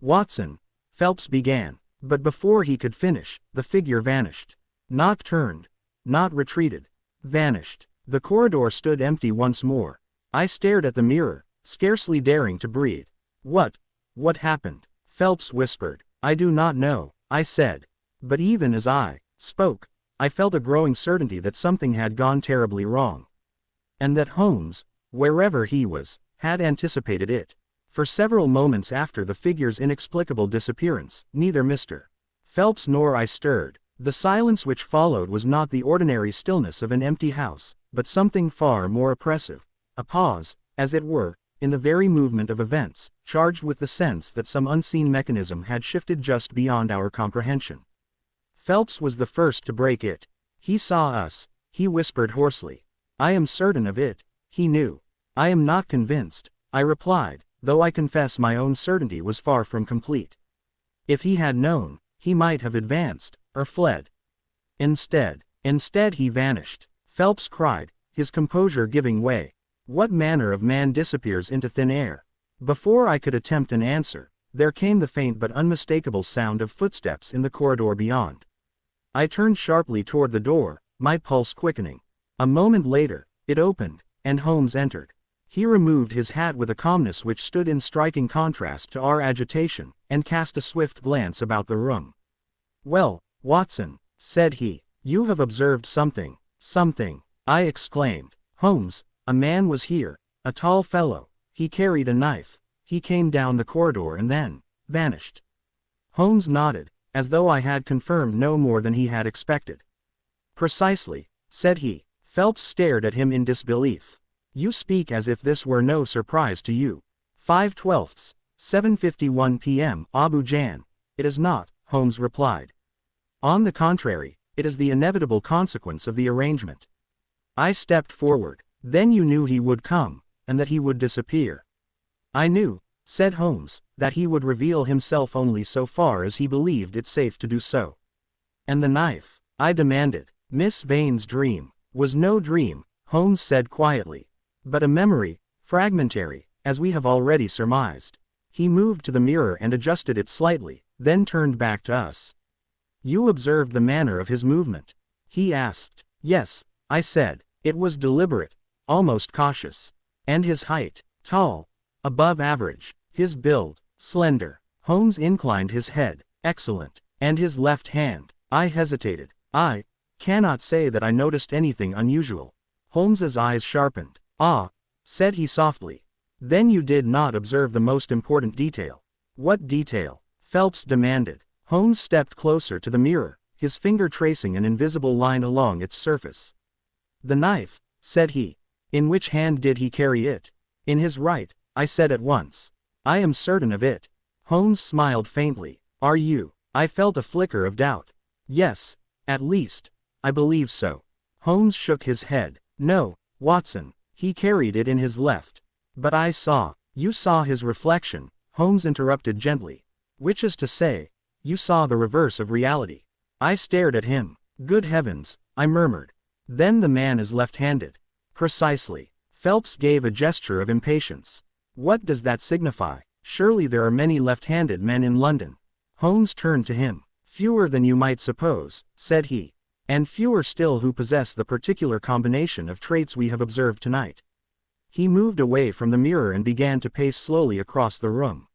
Speaker 1: "Watson," Phelps began, but before he could finish, the figure vanished. Not turned, not retreated. Vanished. The corridor stood empty once more. I stared at the mirror, scarcely daring to breathe. What happened?" Phelps whispered. "I do not know," I said. But even as I spoke, I felt a growing certainty that something had gone terribly wrong. And that Holmes, wherever he was, had anticipated it. For several moments after the figure's inexplicable disappearance, neither Mr. Phelps nor I stirred. The silence which followed was not the ordinary stillness of an empty house, but something far more oppressive. A pause, as it were, in the very movement of events, charged with the sense that some unseen mechanism had shifted just beyond our comprehension. Phelps was the first to break it. He saw us, he whispered hoarsely. "I am certain of it," he knew. "I am not convinced," I replied, though I confess my own certainty was far from complete. If he had known, he might have advanced, or fled. Instead he vanished. Phelps cried, his composure giving way. "What manner of man disappears into thin air?" Before I could attempt an answer, there came the faint but unmistakable sound of footsteps in the corridor beyond. I turned sharply toward the door, my pulse quickening. A moment later, it opened, and Holmes entered. He removed his hat with a calmness which stood in striking contrast to our agitation, and cast a swift glance about the room. "Well, Watson," said he, "you have observed something." "Something," I exclaimed. "Holmes, a man was here, a tall fellow, he carried a knife, he came down the corridor and then vanished." Holmes nodded, as though I had confirmed no more than he had expected. "Precisely," said he. Phelps stared at him in disbelief. "You speak as if this were no surprise to you." 5/12, 7:51 p.m. Abu Jan. "It is not," Holmes replied. "On the contrary, it is the inevitable consequence of the arrangement." I stepped forward. "Then you knew he would come, and that he would disappear." "I knew," said Holmes, that he would reveal himself only so far as he believed it safe to do so. And the knife? I demanded. Miss Vane's dream was no dream, Holmes said quietly, but a memory, fragmentary, as we have already surmised. He moved to the mirror and adjusted it slightly, then turned back to us. You observed the manner of his movement? He asked. Yes, I said. It was deliberate, almost cautious. And his height? Tall. Above average. His build? Slender. Holmes inclined his head. Excellent. And his left hand? I hesitated. I cannot say that I noticed anything unusual. Holmes's eyes sharpened. Ah, said he softly. Then you did not observe the most important detail. What detail? Phelps demanded. Holmes stepped closer to the mirror, his finger tracing an invisible line along its surface. The knife, said he. In which hand did he carry it? In his right, I said at once. I am certain of it. Holmes smiled faintly. Are you? I felt a flicker of doubt. Yes, at least, I believe so. Holmes shook his head. No, Watson, he carried it in his left. But I saw. You saw his reflection, Holmes interrupted gently. Which is to say, you saw the reverse of reality. I stared at him. Good heavens, I murmured. Then the man is left-handed. Precisely. Phelps gave a gesture of impatience. What does that signify? Surely there are many left-handed men in London. Holmes turned to him. Fewer than you might suppose, said he. And fewer still who possess the particular combination of traits we have observed tonight. He moved away from the mirror and began to pace slowly across the room.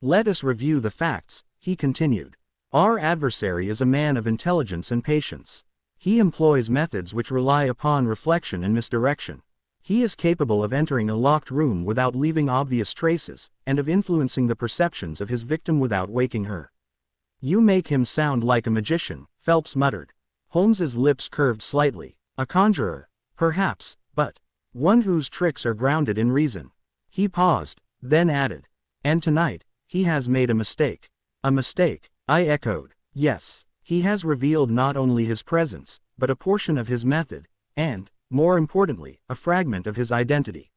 Speaker 1: Let us review the facts, he continued. Our adversary is a man of intelligence and patience. He employs methods which rely upon reflection and misdirection. He is capable of entering a locked room without leaving obvious traces, and of influencing the perceptions of his victim without waking her. You make him sound like a magician, Phelps muttered. Holmes's lips curved slightly. A conjurer, perhaps, but one whose tricks are grounded in reason. He paused, then added. And tonight, he has made a mistake. A mistake, I echoed. Yes, he has revealed not only his presence, but a portion of his method, and, more importantly, a fragment of his identity.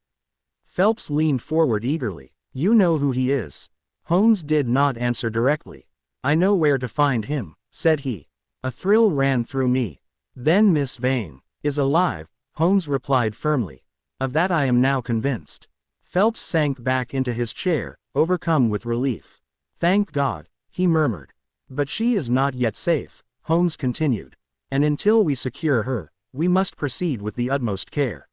Speaker 1: Phelps leaned forward eagerly. You know who he is. Holmes did not answer directly. I know where to find him, said he. A thrill ran through me. Then Miss Vane is alive, Holmes replied firmly. Of that I am now convinced. Phelps sank back into his chair, overcome with relief. Thank God, he murmured. But she is not yet safe, Holmes continued. And until we secure her, we must proceed with the utmost care.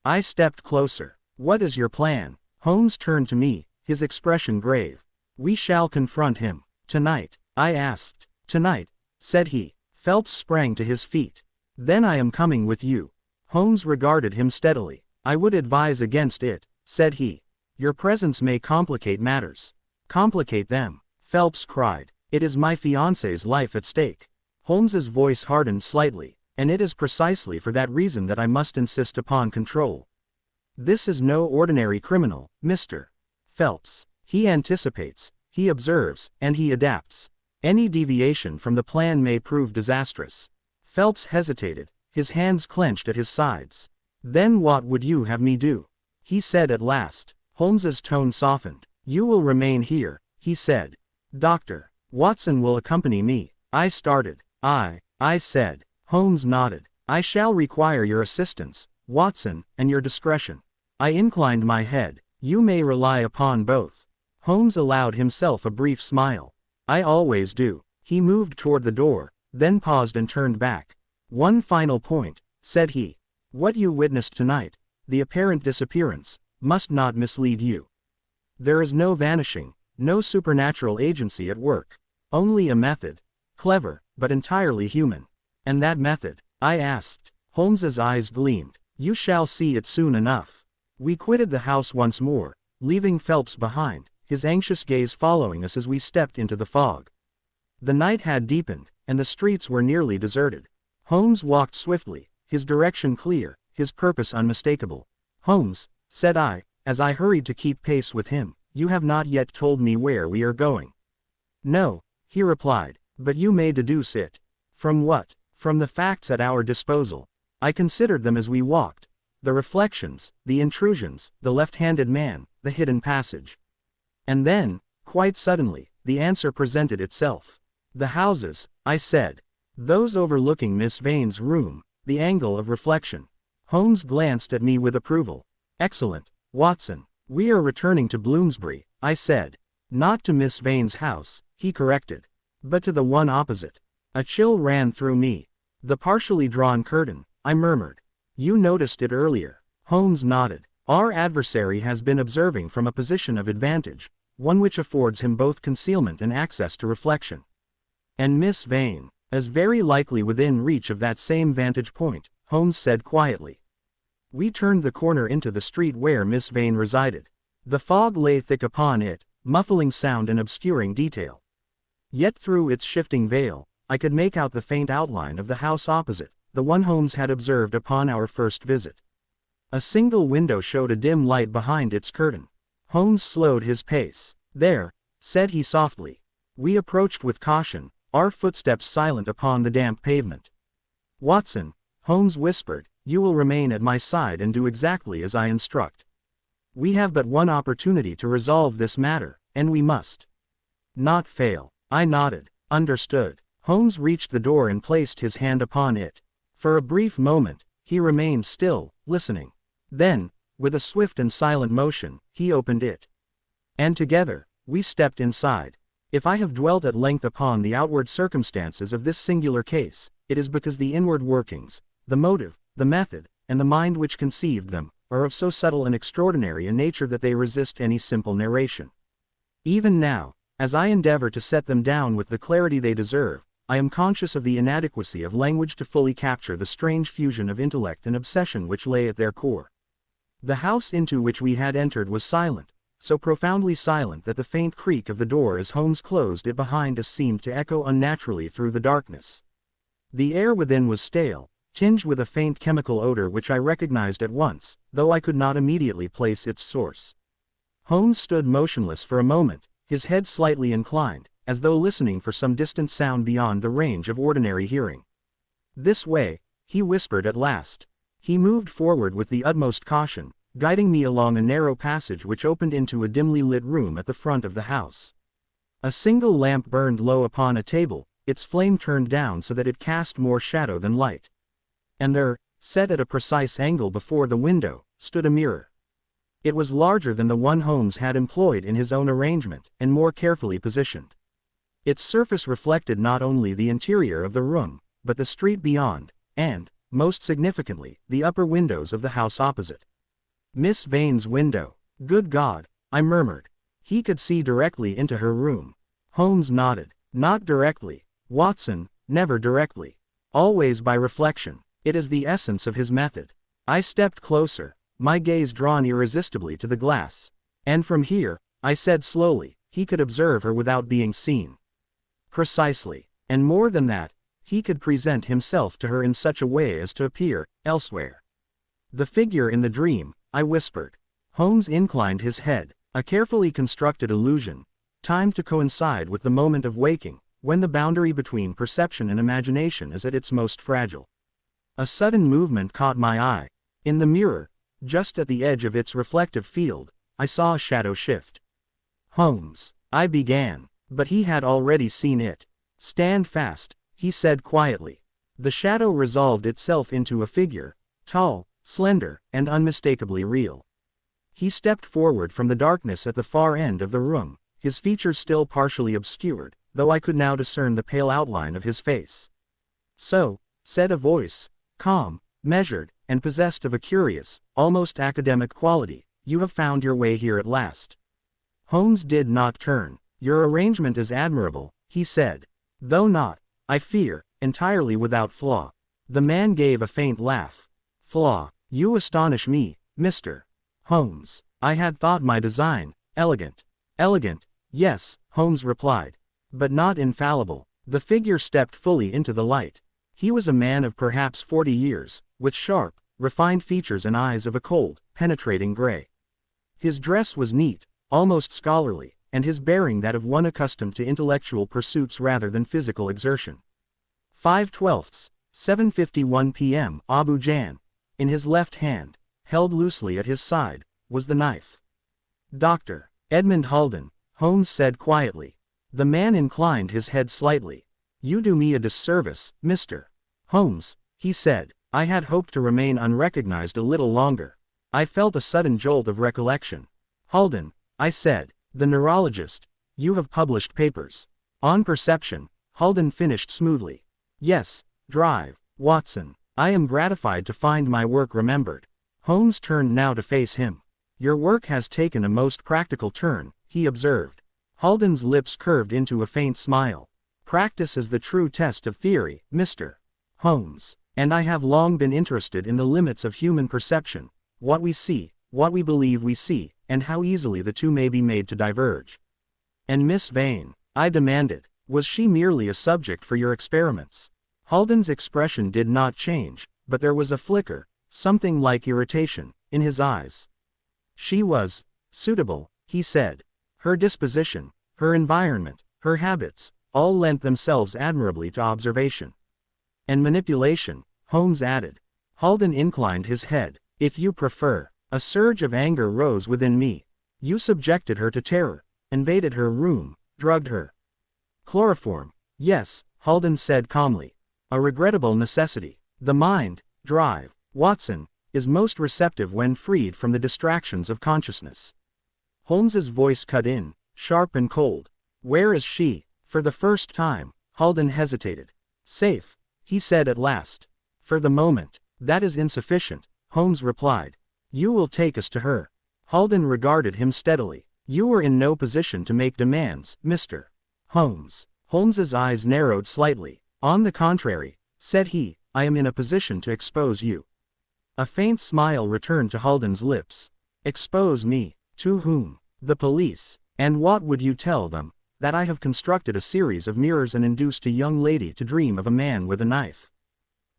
Speaker 1: I stepped closer. What is your plan? Holmes turned to me, his expression grave. We shall confront him. Tonight, I asked. Tonight, said he. Phelps sprang to his feet. Then I am coming with you. Holmes regarded him steadily. I would advise against it, said he. Your presence may complicate matters. Complicate them, Phelps cried. It is my fiancée's life at stake. Holmes's voice hardened slightly, and it is precisely for that reason that I must insist upon control. This is no ordinary criminal, Mr. Phelps. He anticipates, he observes, and he adapts. Any deviation from the plan may prove disastrous. Phelps hesitated, his hands clenched at his sides. Then what would you have me do? He said at last. Holmes's tone softened. You will remain here, he said. Dr. Watson will accompany me. I started. I said. Holmes nodded. I shall require your assistance, Watson, and your discretion. I inclined my head. You may rely upon both. Holmes allowed himself a brief smile. I always do. He moved toward the door, then paused and turned back. One final point, said he. What you witnessed tonight, the apparent disappearance, must not mislead you. There is no vanishing, no supernatural agency at work. Only a method. Clever, but entirely human. And that method? I asked. Holmes's eyes gleamed. You shall see it soon enough. We quitted the house once more, leaving Phelps behind, his anxious gaze following us as we stepped into the fog. The night had deepened, and the streets were nearly deserted. Holmes walked swiftly, his direction clear, his purpose unmistakable. Holmes, said I, as I hurried to keep pace with him, you have not yet told me where we are going. No, he replied, but you may deduce it. From what? From the facts at our disposal. I considered them as we walked. The reflections, the intrusions, the left-handed man, the hidden passage. And then, quite suddenly, the answer presented itself. The houses, I said. Those overlooking Miss Vane's room, the angle of reflection. Holmes glanced at me with approval. Excellent, Watson. We are returning to Bloomsbury, I said. Not to Miss Vane's house, he corrected. But to the one opposite. A chill ran through me. The partially drawn curtain, I murmured. You noticed it earlier. Holmes nodded. Our adversary has been observing from a position of advantage, one which affords him both concealment and access to reflection. And Miss Vane is very likely within reach of that same vantage point, Holmes said quietly. We turned the corner into the street where Miss Vane resided. The fog lay thick upon it, muffling sound and obscuring detail. Yet through its shifting veil, I could make out the faint outline of the house opposite, the one Holmes had observed upon our first visit. A single window showed a dim light behind its curtain. Holmes slowed his pace. There, said he softly. We approached with caution, our footsteps silent upon the damp pavement. Watson, Holmes whispered, you will remain at my side and do exactly as I instruct. We have but one opportunity to resolve this matter, and we must not fail. I nodded. Understood. Holmes reached the door and placed his hand upon it. For a brief moment, he remained still, listening. Then, with a swift and silent motion, he opened it. And together, we stepped inside. If I have dwelt at length upon the outward circumstances of this singular case, it is because the inward workings, the motive, the method, and the mind which conceived them, are of so subtle and extraordinary a nature that they resist any simple narration. Even now, as I endeavor to set them down with the clarity they deserve, I am conscious of the inadequacy of language to fully capture the strange fusion of intellect and obsession which lay at their core. The house into which we had entered was silent, so profoundly silent that the faint creak of the door as Holmes closed it behind us seemed to echo unnaturally through the darkness. The air within was stale, tinged with a faint chemical odor which I recognized at once, though I could not immediately place its source. Holmes stood motionless for a moment, his head slightly inclined, as though listening for some distant sound beyond the range of ordinary hearing. This way, he whispered at last. He moved forward with the utmost caution, guiding me along a narrow passage which opened into a dimly lit room at the front of the house. A single lamp burned low upon a table, its flame turned down so that it cast more shadow than light. And there, set at a precise angle before the window, stood a mirror. It was larger than the one Holmes had employed in his own arrangement, and more carefully positioned. Its surface reflected not only the interior of the room, but the street beyond, and, most significantly, the upper windows of the house opposite. Miss Vane's window. Good God, I murmured. He could see directly into her room. Holmes nodded. Not directly, Watson, never directly. Always by reflection. It is the essence of his method. I stepped closer, my gaze drawn irresistibly to the glass. And from here, I said slowly, he could observe her without being seen. Precisely. And more than that, he could present himself to her in such a way as to appear elsewhere. The figure in the dream, I whispered. Holmes inclined his head, a carefully constructed illusion, timed to coincide with the moment of waking, when the boundary between perception and imagination is at its most fragile. A sudden movement caught my eye. In the mirror, just at the edge of its reflective field, I saw a shadow shift. Holmes, I began, but he had already seen it. Stand fast, he said quietly. The shadow resolved itself into a figure, tall, slender, and unmistakably real. He stepped forward from the darkness at the far end of the room, his features still partially obscured, though I could now discern the pale outline of his face. So, said a voice, calm, measured, and possessed of a curious, almost academic quality, you have found your way here at last. Holmes did not turn. Your arrangement is admirable, he said. Though not, I fear, entirely without flaw. The man gave a faint laugh. Flaw, you astonish me, Mr. Holmes. I had thought my design elegant. Elegant, yes, Holmes replied. But not infallible. The figure stepped fully into the light. He was a man of perhaps 40 years, with sharp, refined features and eyes of a cold, penetrating gray. His dress was neat, almost scholarly, and his bearing that of one accustomed to intellectual pursuits rather than physical exertion. 5/12, 7:51 p.m. Abu Jan. In his left hand, held loosely at his side, was the knife. Dr. Edmund Halden, Holmes said quietly. The man inclined his head slightly. You do me a disservice, Mr. Holmes, he said. I had hoped to remain unrecognized a little longer. I felt a sudden jolt of recollection. Holden, I said, the neurologist. You have published papers on perception. Holden finished smoothly. Yes, drive, Watson. I am gratified to find my work remembered. Holmes turned now to face him. Your work has taken a most practical turn, he observed. Holden's lips curved into a faint smile. Practice is the true test of theory, Mr. Holmes. And I have long been interested in the limits of human perception, what we see, what we believe we see, and how easily the two may be made to diverge. And Miss Vane, I demanded, was she merely a subject for your experiments? Holden's expression did not change, but there was a flicker, something like irritation, in his eyes. She was suitable, he said. Her disposition, her environment, her habits, all lent themselves admirably to observation. And manipulation, Holmes added. Holden inclined his head. If you prefer. A surge of anger rose within me. You subjected her to terror, invaded her room, drugged her. Chloroform. Yes, Holden said calmly. A regrettable necessity. The mind, drive, Watson, is most receptive when freed from the distractions of consciousness. Holmes's voice cut in, sharp and cold. Where is she? For the first time, Holden hesitated. Safe, he said at last. For the moment. That is insufficient, Holmes replied. You will take us to her. Holden regarded him steadily. You are in no position to make demands, Mr. Holmes. Holmes's eyes narrowed slightly. On the contrary, said he, I am in a position to expose you. A faint smile returned to Holden's lips. Expose me? To whom? The police. And what would you tell them? That I have constructed a series of mirrors and induced a young lady to dream of a man with a knife.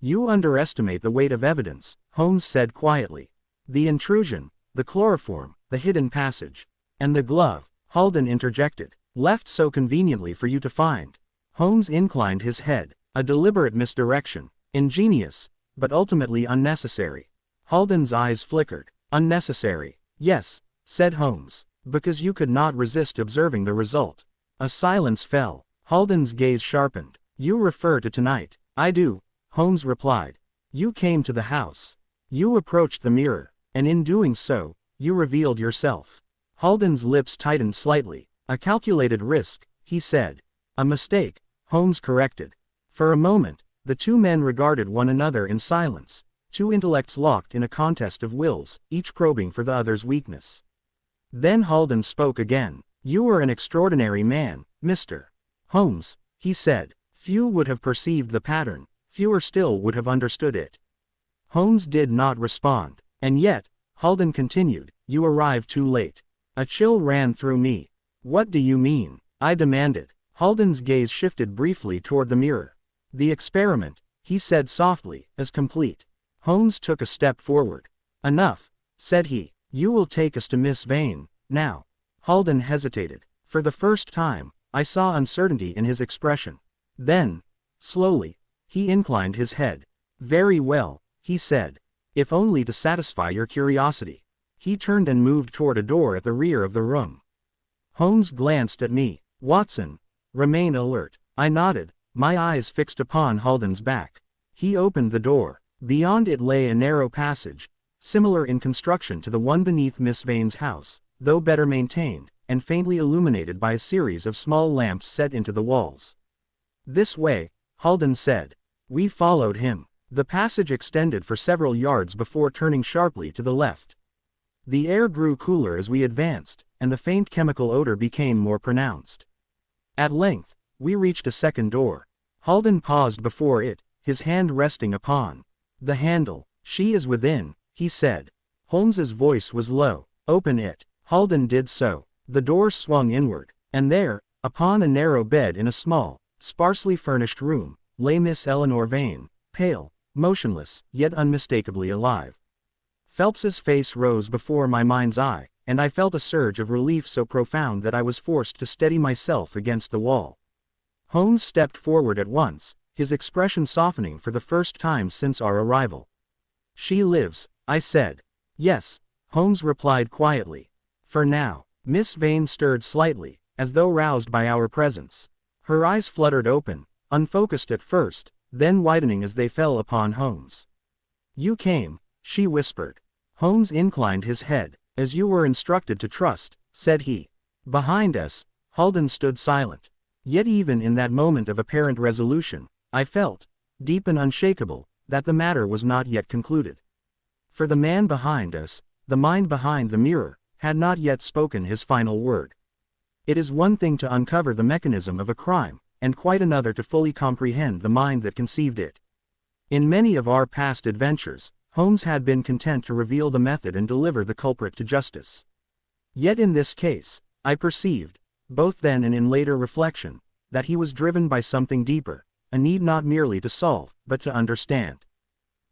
Speaker 1: You underestimate the weight of evidence, Holmes said quietly. The intrusion, the chloroform, the hidden passage, and the glove, Holden interjected, left so conveniently for you to find. Holmes inclined his head, a deliberate misdirection, ingenious, but ultimately unnecessary. Holden's eyes flickered. Unnecessary. Yes, said Holmes, because you could not resist observing the result. A silence fell. Holden's gaze sharpened. You refer to tonight. I do, Holmes replied. You came to the house. You approached the mirror, and in doing so, you revealed yourself. Holden's lips tightened slightly. A calculated risk, he said. A mistake, Holmes corrected. For a moment, the two men regarded one another in silence, two intellects locked in a contest of wills, each probing for the other's weakness. Then Holden spoke again. You are an extraordinary man, Mr. Holmes, he said. Few would have perceived the pattern, fewer still would have understood it. Holmes did not respond. And yet, Holden continued, you arrived too late. A chill ran through me. What do you mean? I demanded. Holden's gaze shifted briefly toward the mirror. The experiment, he said softly, is complete. Holmes took a step forward. Enough, said he. You will take us to Miss Vane, now. Holden hesitated. For the first time, I saw uncertainty in his expression. Then, slowly, he inclined his head. Very well, he said. If only to satisfy your curiosity. He turned and moved toward a door at the rear of the room. Holmes glanced at me. Watson, remain alert. I nodded, my eyes fixed upon Holden's back. He opened the door. Beyond it lay a narrow passage, similar in construction to the one beneath Miss Vane's house, though better maintained, and faintly illuminated by a series of small lamps set into the walls. This way, Holden said. We followed him. The passage extended for several yards before turning sharply to the left. The air grew cooler as we advanced, and the faint chemical odor became more pronounced. At length, we reached a second door. Holden paused before it, his hand resting upon the handle. She is within, he said. Holmes's voice was low. Open it. Holden did so. The door swung inward, and there, upon a narrow bed in a small, sparsely furnished room, lay Miss Eleanor Vane, pale, motionless, yet unmistakably alive. Phelps's face rose before my mind's eye, and I felt a surge of relief so profound that I was forced to steady myself against the wall. Holmes stepped forward at once, his expression softening for the first time since our arrival. She lives, I said. Yes, Holmes replied quietly. For now. Miss Vane stirred slightly, as though roused by our presence. Her eyes fluttered open, unfocused at first, then widening as they fell upon Holmes. "You came," she whispered. Holmes inclined his head. "As you were instructed to trust," said he. Behind us, Holden stood silent. Yet even in that moment of apparent resolution, I felt, deep and unshakable, that the matter was not yet concluded. For the man behind us, the mind behind the mirror, had not yet spoken his final word. It is one thing to uncover the mechanism of a crime, and quite another to fully comprehend the mind that conceived it. In many of our past adventures, Holmes had been content to reveal the method and deliver the culprit to justice. Yet in this case, I perceived, both then and in later reflection, that he was driven by something deeper, a need not merely to solve, but to understand.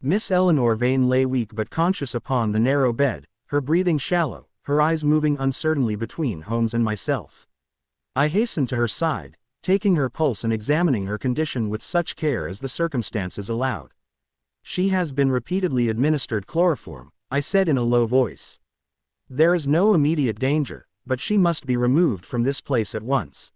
Speaker 1: Miss Eleanor Vane lay weak but conscious upon the narrow bed, her breathing shallow, her eyes moving uncertainly between Holmes and myself. I hastened to her side, taking her pulse and examining her condition with such care as the circumstances allowed. "She has been repeatedly administered chloroform," I said in a low voice. "There is no immediate danger, but she must be removed from this place at once."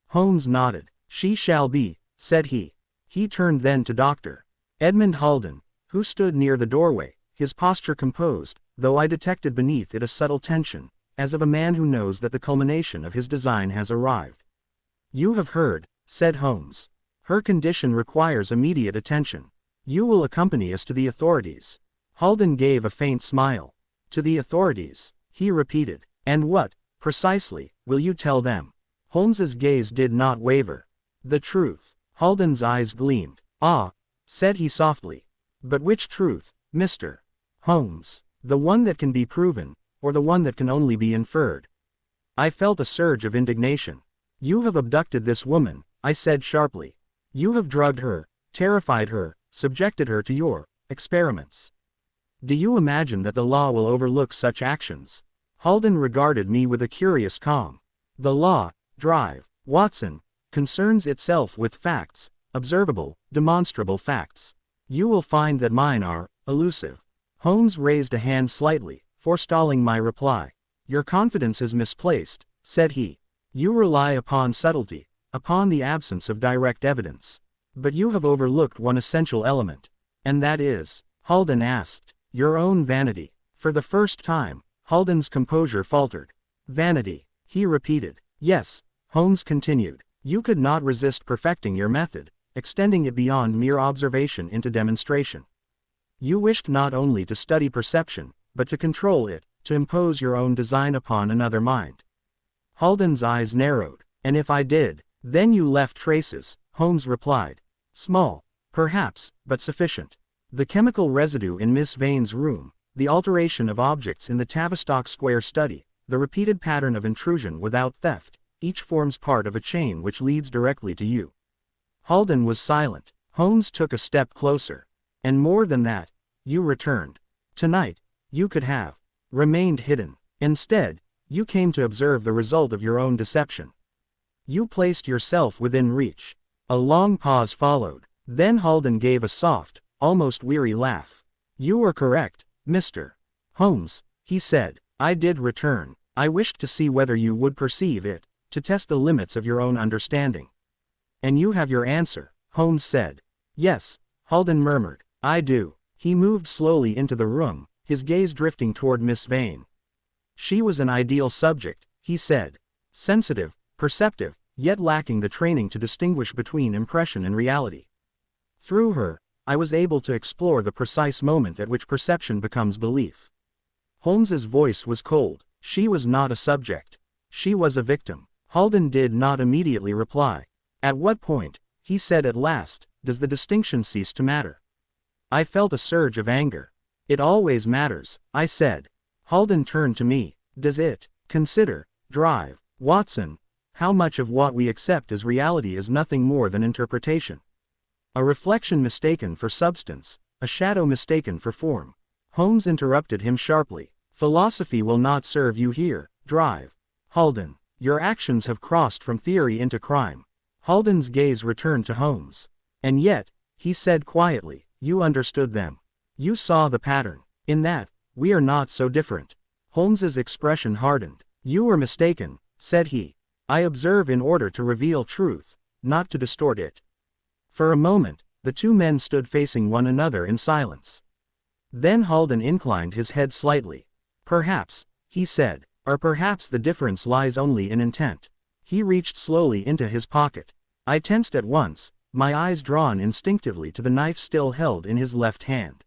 Speaker 1: Holmes nodded. "She shall be," said he. He turned then to Dr. Edmund Holden, who stood near the doorway, his posture composed, though I detected beneath it a subtle tension, as of a man who knows that the culmination of his design has arrived. "You have heard," said Holmes. "Her condition requires immediate attention. You will accompany us to the authorities." Holden gave a faint smile. "To the authorities," he repeated. "And what, precisely, will you tell them?" Holmes's gaze did not waver. "The truth." Holden's eyes gleamed. "Ah," said he softly. "But which truth, Mr. Holmes? The one that can be proven, or the one that can only be inferred?" I felt a surge of indignation. "You have abducted this woman," I said sharply. "You have drugged her, terrified her, subjected her to your experiments. Do you imagine that the law will overlook such actions?" Holden regarded me with a curious calm. "The law, Watson, concerns itself with facts, observable, demonstrable facts. You will find that mine are elusive." Holmes raised a hand slightly, forestalling my reply. "Your confidence is misplaced," said he. "You rely upon subtlety, upon the absence of direct evidence. But you have overlooked one essential element." "And that is?" Holden asked. "Your own vanity." For the first time, Holden's composure faltered. "Vanity," he repeated. "Yes," Holmes continued. "You could not resist perfecting your method, extending it beyond mere observation into demonstration. You wished not only to study perception, but to control it, to impose your own design upon another mind." Holden's eyes narrowed. "And if I did, then you left traces," Holmes replied. "Small, perhaps, but sufficient. The chemical residue in Miss Vane's room, the alteration of objects in the Tavistock Square study, the repeated pattern of intrusion without theft, each forms part of a chain which leads directly to you." Holden was silent. Holmes took a step closer. "And more than that, you returned. Tonight, you could have remained hidden. Instead, you came to observe the result of your own deception. You placed yourself within reach." A long pause followed. Then Holden gave a soft, almost weary laugh. "You were correct, Mr. Holmes," he said. "I did return. I wished to see whether you would perceive it, to test the limits of your own understanding." "And you have your answer," Holmes said. "Yes," Holden murmured. "I do." He moved slowly into the room, his gaze drifting toward Miss Vane. "She was an ideal subject," he said. "Sensitive, perceptive, yet lacking the training to distinguish between impression and reality. Through her, I was able to explore the precise moment at which perception becomes belief." Holmes's voice was cold. "She was not a subject. She was a victim." Holden did not immediately reply. "At what point," he said at last, "does the distinction cease to matter?" I felt a surge of anger. "It always matters," I said. Holden turned to me. "Does it? Consider, Watson, how much of what we accept as reality is nothing more than interpretation. A reflection mistaken for substance, a shadow mistaken for form." Holmes interrupted him sharply. "Philosophy will not serve you here, Holden. Your actions have crossed from theory into crime." Holden's gaze returned to Holmes. "And yet," he said quietly, "you understood them. You saw the pattern. In that, we are not so different." Holmes's expression hardened. "You were mistaken," said he. I observe in order to reveal truth, not to distort it. For a moment, the two men stood facing one another in silence. Then Holden inclined his head slightly. Perhaps, he said, or perhaps the difference lies only in intent. He reached slowly into his pocket. I tensed at once, my eyes drawn instinctively to the knife still held in his left hand.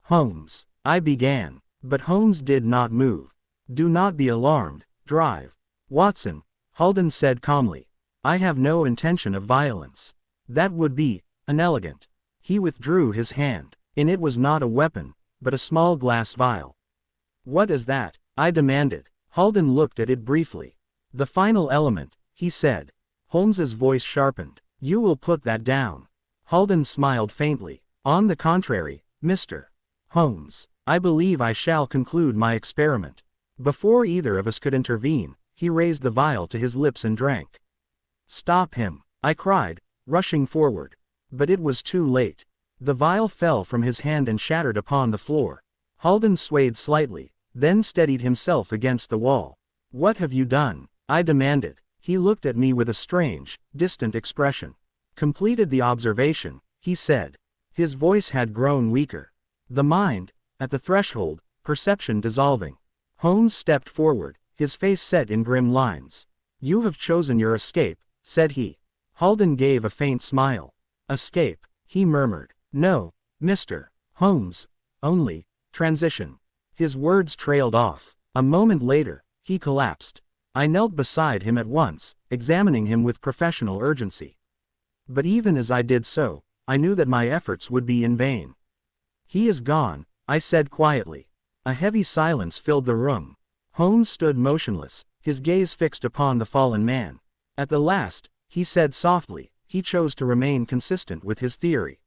Speaker 1: Holmes, I began, but Holmes did not move. Do not be alarmed, drive. Watson, Holden said calmly. I have no intention of violence. That would be inelegant. He withdrew his hand. In it was not a weapon, but a small glass vial. What is that? I demanded. Holden looked at it briefly. The final element, he said. Holmes's voice sharpened. You will put that down. Holden smiled faintly. On the contrary, Mr. Holmes, I believe I shall conclude my experiment. Before either of us could intervene, he raised the vial to his lips and drank. Stop him, I cried, rushing forward. But it was too late. The vial fell from his hand and shattered upon the floor. Holden swayed slightly, then steadied himself against the wall. What have you done? I demanded. He looked at me with a strange, distant expression. Completed the observation, he said. His voice had grown weaker. The mind, at the threshold, perception dissolving. Holmes stepped forward, his face set in grim lines. You have chosen your escape, said he. Holden gave a faint smile. Escape, he murmured. No, Mr. Holmes. Only, transition. His words trailed off. A moment later, he collapsed. I knelt beside him at once, examining him with professional urgency. But even as I did so, I knew that my efforts would be in vain. He is gone, I said quietly. A heavy silence filled the room. Holmes stood motionless, his gaze fixed upon the fallen man. At the last, he said softly, he chose to remain consistent with his theory.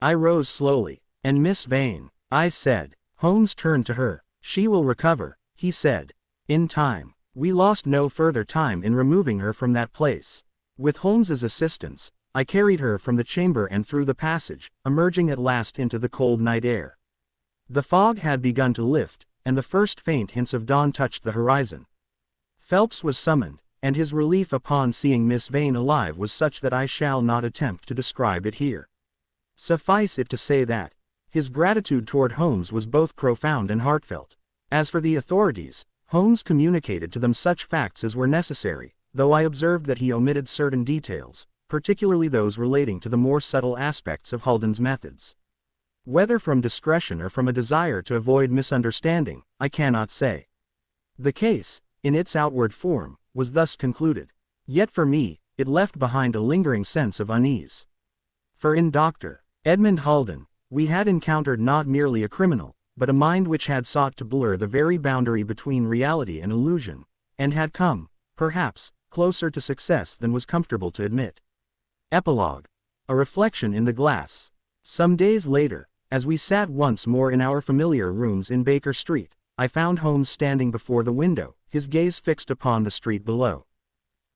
Speaker 1: I rose slowly. And Miss Vane, I said. Holmes turned to her. She will recover, he said. In time. We lost no further time in removing her from that place. With Holmes's assistance, I carried her from the chamber and through the passage, emerging at last into the cold night air. The fog had begun to lift, and the first faint hints of dawn touched the horizon. Phelps was summoned, and his relief upon seeing Miss Vane alive was such that I shall not attempt to describe it here. Suffice it to say that his gratitude toward Holmes was both profound and heartfelt. As for the authorities, Holmes communicated to them such facts as were necessary, though I observed that he omitted certain details, particularly those relating to the more subtle aspects of Holden's methods. Whether from discretion or from a desire to avoid misunderstanding, I cannot say. The case, in its outward form, was thus concluded. Yet for me, it left behind a lingering sense of unease. For in Dr. Edmund Holden, we had encountered not merely a criminal, but a mind which had sought to blur the very boundary between reality and illusion, and had come, perhaps, closer to success than was comfortable to admit. Epilogue. A reflection in the glass. Some days later, as we sat once more in our familiar rooms in Baker Street, I found Holmes standing before the window, his gaze fixed upon the street below.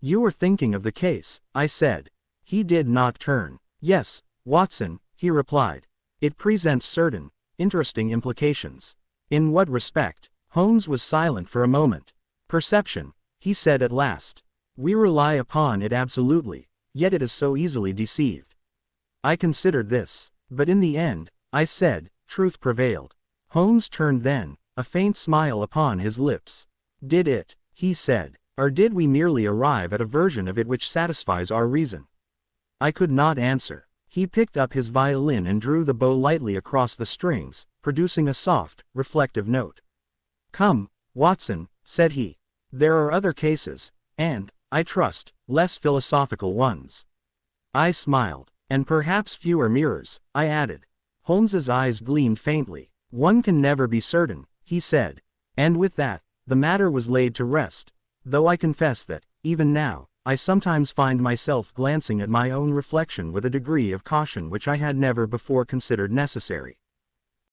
Speaker 1: You were thinking of the case, I said. He did not turn. Yes, Watson, he replied. It presents certain, interesting implications. In what respect? Holmes was silent for a moment. Perception, he said at last. We rely upon it absolutely, yet it is so easily deceived. I considered this, but in the end, I said, truth prevailed. Holmes turned then, a faint smile upon his lips. Did it, he said, or did we merely arrive at a version of it which satisfies our reason? I could not answer. He picked up his violin and drew the bow lightly across the strings, producing a soft, reflective note. Come, Watson, said he. There are other cases, and, I trust, less philosophical ones. I smiled. And perhaps fewer mirrors, I added. Holmes's eyes gleamed faintly. One can never be certain, he said. And with that, the matter was laid to rest, though I confess that, even now, I sometimes find myself glancing at my own reflection with a degree of caution which I had never before considered necessary.